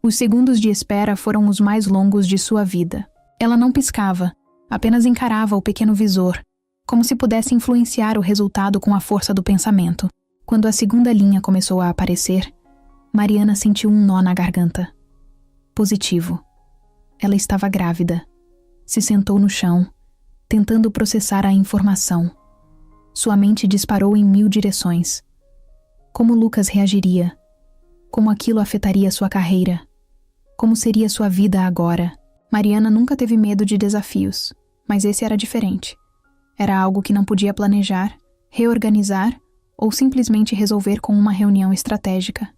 Speaker 1: Os segundos de espera foram os mais longos de sua vida. Ela não piscava, apenas encarava o pequeno visor, como se pudesse influenciar o resultado com a força do pensamento. Quando a segunda linha começou a aparecer, Mariana sentiu um nó na garganta. Positivo. Ela estava grávida. Se sentou no chão, tentando processar a informação. Sua mente disparou em 1000 direções. Como Lucas reagiria? Como aquilo afetaria sua carreira? Como seria sua vida agora? Mariana nunca teve medo de desafios, mas esse era diferente. Era algo que não podia planejar, reorganizar ou simplesmente resolver com uma reunião estratégica.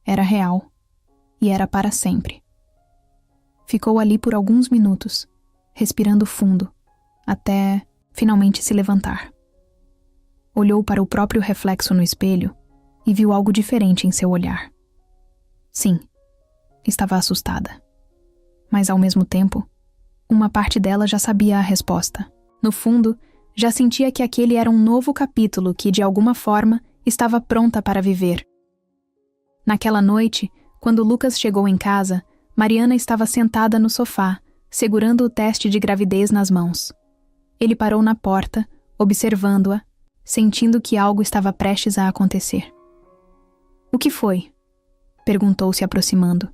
Speaker 1: Era real. E era para sempre. Ficou ali por alguns minutos, respirando fundo, até finalmente se levantar. Olhou para o próprio reflexo no espelho e viu algo diferente em seu olhar. Sim, estava assustada. Mas ao mesmo tempo, uma parte dela já sabia a resposta. No fundo, já sentia que aquele era um novo capítulo que, de alguma forma, estava pronta para viver. Naquela noite, quando Lucas chegou em casa, Mariana estava sentada no sofá, segurando o teste de gravidez nas mãos. Ele parou na porta, observando-a, sentindo que algo estava prestes a acontecer. "O que foi?" perguntou, se aproximando.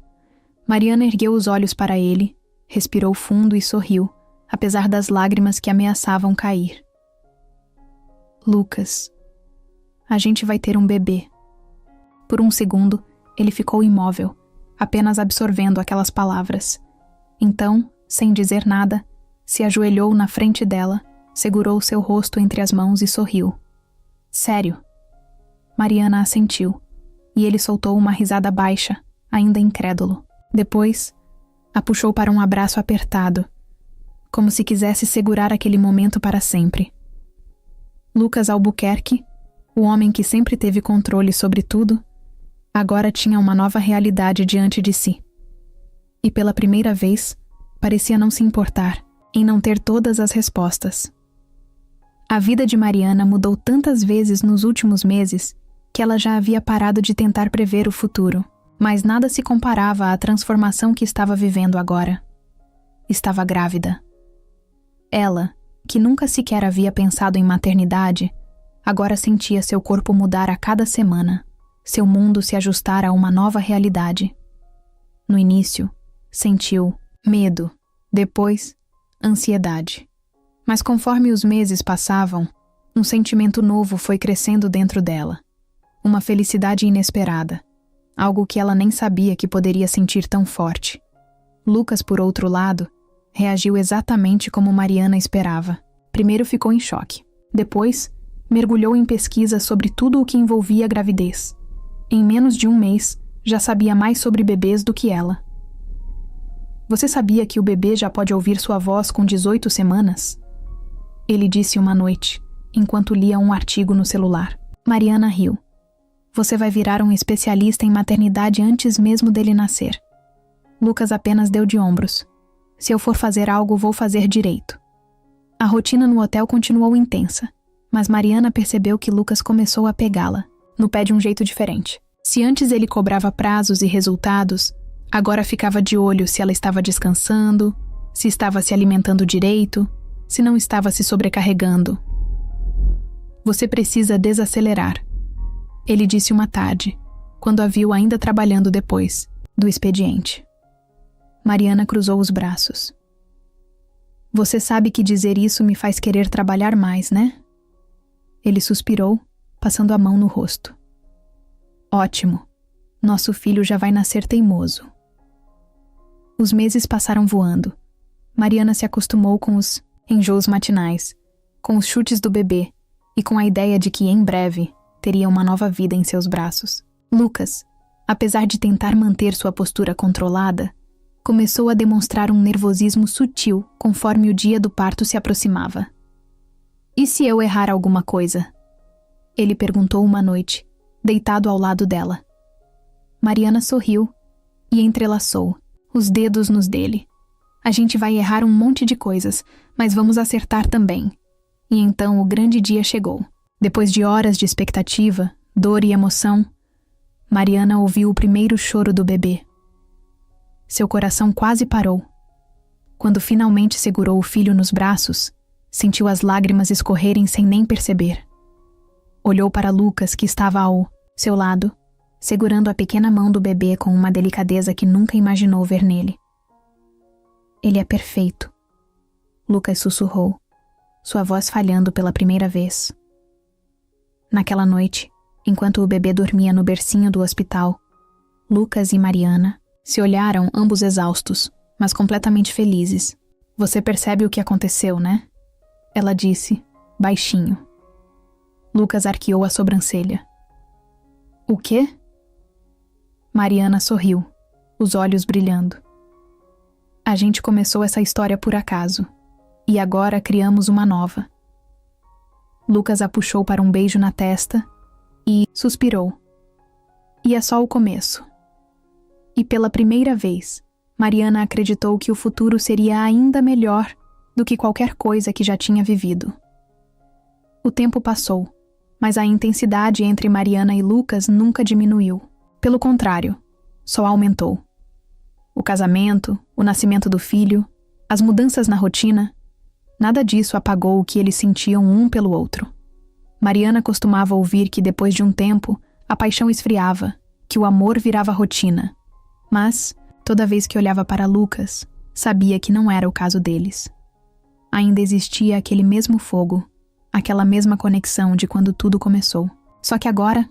Speaker 1: Mariana ergueu os olhos para ele, respirou fundo e sorriu, apesar das lágrimas que ameaçavam cair. "Lucas, a gente vai ter um bebê." Por um segundo, ele ficou imóvel, apenas absorvendo aquelas palavras. Então, sem dizer nada, se ajoelhou na frente dela, segurou seu rosto entre as mãos e sorriu. "Sério?" Mariana assentiu, e ele soltou uma risada baixa, ainda incrédulo. Depois, a puxou para um abraço apertado, como se quisesse segurar aquele momento para sempre. Lucas Albuquerque, o homem que sempre teve controle sobre tudo, agora tinha uma nova realidade diante de si. E pela primeira vez, parecia não se importar em não ter todas as respostas. A vida de Mariana mudou tantas vezes nos últimos meses que ela já havia parado de tentar prever o futuro, mas nada se comparava à transformação que estava vivendo agora. Estava grávida. Ela, que nunca sequer havia pensado em maternidade, agora sentia seu corpo mudar a cada semana, seu mundo se ajustar a uma nova realidade. No início, sentiu medo, depois, ansiedade. Mas conforme os meses passavam, um sentimento novo foi crescendo dentro dela. Uma felicidade inesperada. algo que ela nem sabia que poderia sentir tão forte. Lucas, por outro lado, reagiu exatamente como Mariana esperava. Primeiro ficou em choque. Depois, mergulhou em pesquisas sobre tudo o que envolvia a gravidez. Em menos de um mês, já sabia mais sobre bebês do que ela. Você sabia que o bebê já pode ouvir sua voz com 18 semanas? Ele disse uma noite, enquanto lia um artigo no celular. Mariana riu. Você vai virar um especialista em maternidade antes mesmo dele nascer. Lucas apenas deu de ombros. Se eu for fazer algo, vou fazer direito. A rotina no hotel continuou intensa, mas Mariana percebeu que Lucas começou a pegá-la, no pé de um jeito diferente. Se antes ele cobrava prazos e resultados, agora ficava de olho se ela estava descansando, se estava se alimentando direito, se não estava se sobrecarregando. Você precisa desacelerar, ele disse uma tarde, quando a viu ainda trabalhando depois do expediente. Mariana cruzou os braços. Você sabe que dizer isso me faz querer trabalhar mais, né? Ele suspirou, passando a mão no rosto. Ótimo. Nosso filho já vai nascer teimoso. Os meses passaram voando. Mariana se acostumou com os enjoos matinais, com os chutes do bebê e com a ideia de que, em breve, teria uma nova vida em seus braços. Lucas, apesar de tentar manter sua postura controlada, começou a demonstrar um nervosismo sutil conforme o dia do parto se aproximava. E se eu errar alguma coisa? Ele perguntou uma noite, deitado ao lado dela. Mariana sorriu e entrelaçou, os dedos nos dele. A gente vai errar um monte de coisas, mas vamos acertar também. E então o grande dia chegou. Depois de horas de expectativa, dor e emoção, Mariana ouviu o primeiro choro do bebê. Seu coração quase parou. Quando finalmente segurou o filho nos braços, sentiu as lágrimas escorrerem sem nem perceber. Olhou para Lucas, que estava ao seu lado, segurando a pequena mão do bebê com uma delicadeza que nunca imaginou ver nele. Ele é perfeito, Lucas sussurrou, sua voz falhando pela primeira vez. Naquela noite, enquanto o bebê dormia no bercinho do hospital, Lucas e Mariana se olharam ambos exaustos, mas completamente felizes. Você percebe o que aconteceu, né? Ela disse, baixinho. Lucas arqueou a sobrancelha. O quê? Mariana sorriu, os olhos brilhando. A gente começou essa história por acaso, e agora criamos uma nova. Lucas a puxou para um beijo na testa e suspirou. E é só o começo. E pela primeira vez, Mariana acreditou que o futuro seria ainda melhor do que qualquer coisa que já tinha vivido. O tempo passou, mas a intensidade entre Mariana e Lucas nunca diminuiu. Pelo contrário, só aumentou. O casamento, o nascimento do filho, as mudanças na rotina, nada disso apagou o que eles sentiam um pelo outro. Mariana costumava ouvir que depois de um tempo, a paixão esfriava, que o amor virava rotina. Mas, toda vez que olhava para Lucas, sabia que não era o caso deles. Ainda existia aquele mesmo fogo, aquela mesma conexão de quando tudo começou. Só que agora,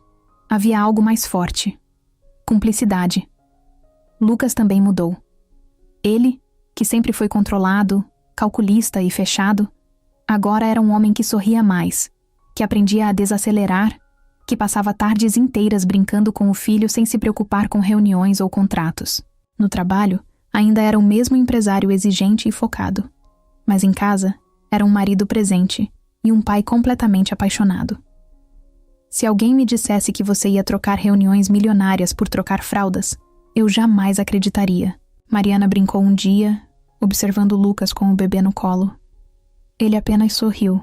Speaker 1: havia algo mais forte. Cumplicidade. Lucas também mudou. Ele, que sempre foi controlado, calculista e fechado, agora era um homem que sorria mais, que aprendia a desacelerar, que passava tardes inteiras brincando com o filho sem se preocupar com reuniões ou contratos. No trabalho, ainda era o mesmo empresário exigente e focado. Mas em casa, era um marido presente e um pai completamente apaixonado. Se alguém me dissesse que você ia trocar reuniões milionárias por trocar fraldas, eu jamais acreditaria. Mariana brincou um dia, observando Lucas com o bebê no colo. Ele apenas sorriu.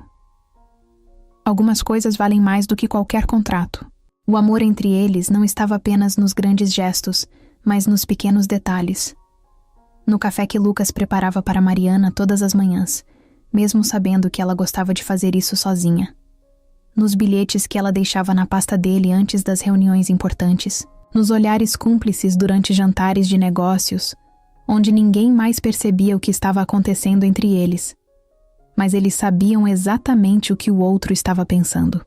Speaker 1: Algumas coisas valem mais do que qualquer contrato. O amor entre eles não estava apenas nos grandes gestos, mas nos pequenos detalhes. No café que Lucas preparava para Mariana todas as manhãs, mesmo sabendo que ela gostava de fazer isso sozinha. Nos bilhetes que ela deixava na pasta dele antes das reuniões importantes, nos olhares cúmplices durante jantares de negócios, onde ninguém mais percebia o que estava acontecendo entre eles. Mas eles sabiam exatamente o que o outro estava pensando.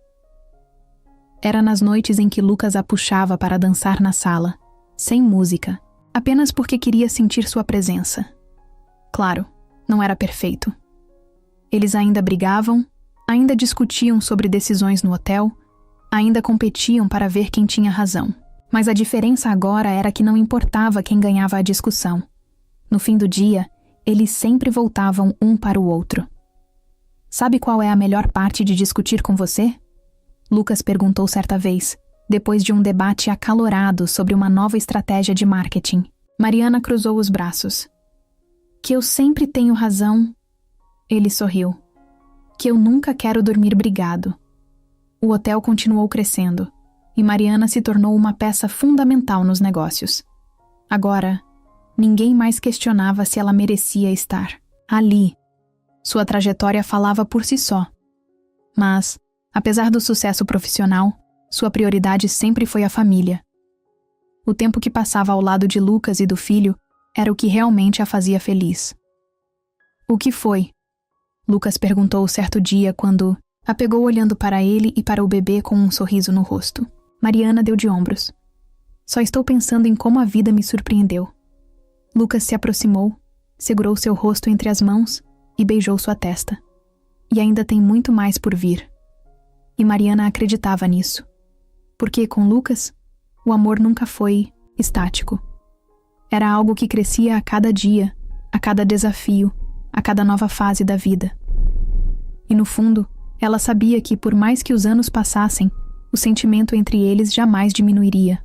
Speaker 1: Era nas noites em que Lucas a puxava para dançar na sala, sem música, apenas porque queria sentir sua presença. Claro, não era perfeito. Eles ainda brigavam, ainda discutiam sobre decisões no hotel, ainda competiam para ver quem tinha razão. Mas a diferença agora era que não importava quem ganhava a discussão. No fim do dia, eles sempre voltavam um para o outro. Sabe qual é a melhor parte de discutir com você? Lucas perguntou certa vez, depois de um debate acalorado sobre uma nova estratégia de marketing. Mariana cruzou os braços. Que eu sempre tenho razão. Ele sorriu. Que eu nunca quero dormir brigado. O hotel continuou crescendo, e Mariana se tornou uma peça fundamental nos negócios. Agora, ninguém mais questionava se ela merecia estar ali. Sua trajetória falava por si só. Mas, apesar do sucesso profissional, sua prioridade sempre foi a família. O tempo que passava ao lado de Lucas e do filho era o que realmente a fazia feliz. O que foi? Lucas perguntou certo dia quando a pegou olhando para ele e para o bebê com um sorriso no rosto. Mariana deu de ombros. Só estou pensando em como a vida me surpreendeu. Lucas se aproximou, segurou seu rosto entre as mãos e beijou sua testa. E ainda tem muito mais por vir. E Mariana acreditava nisso. Porque com Lucas, o amor nunca foi estático. Era algo que crescia a cada dia, a cada desafio, a cada nova fase da vida. E no fundo, ela sabia que por mais que os anos passassem, o sentimento entre eles jamais diminuiria.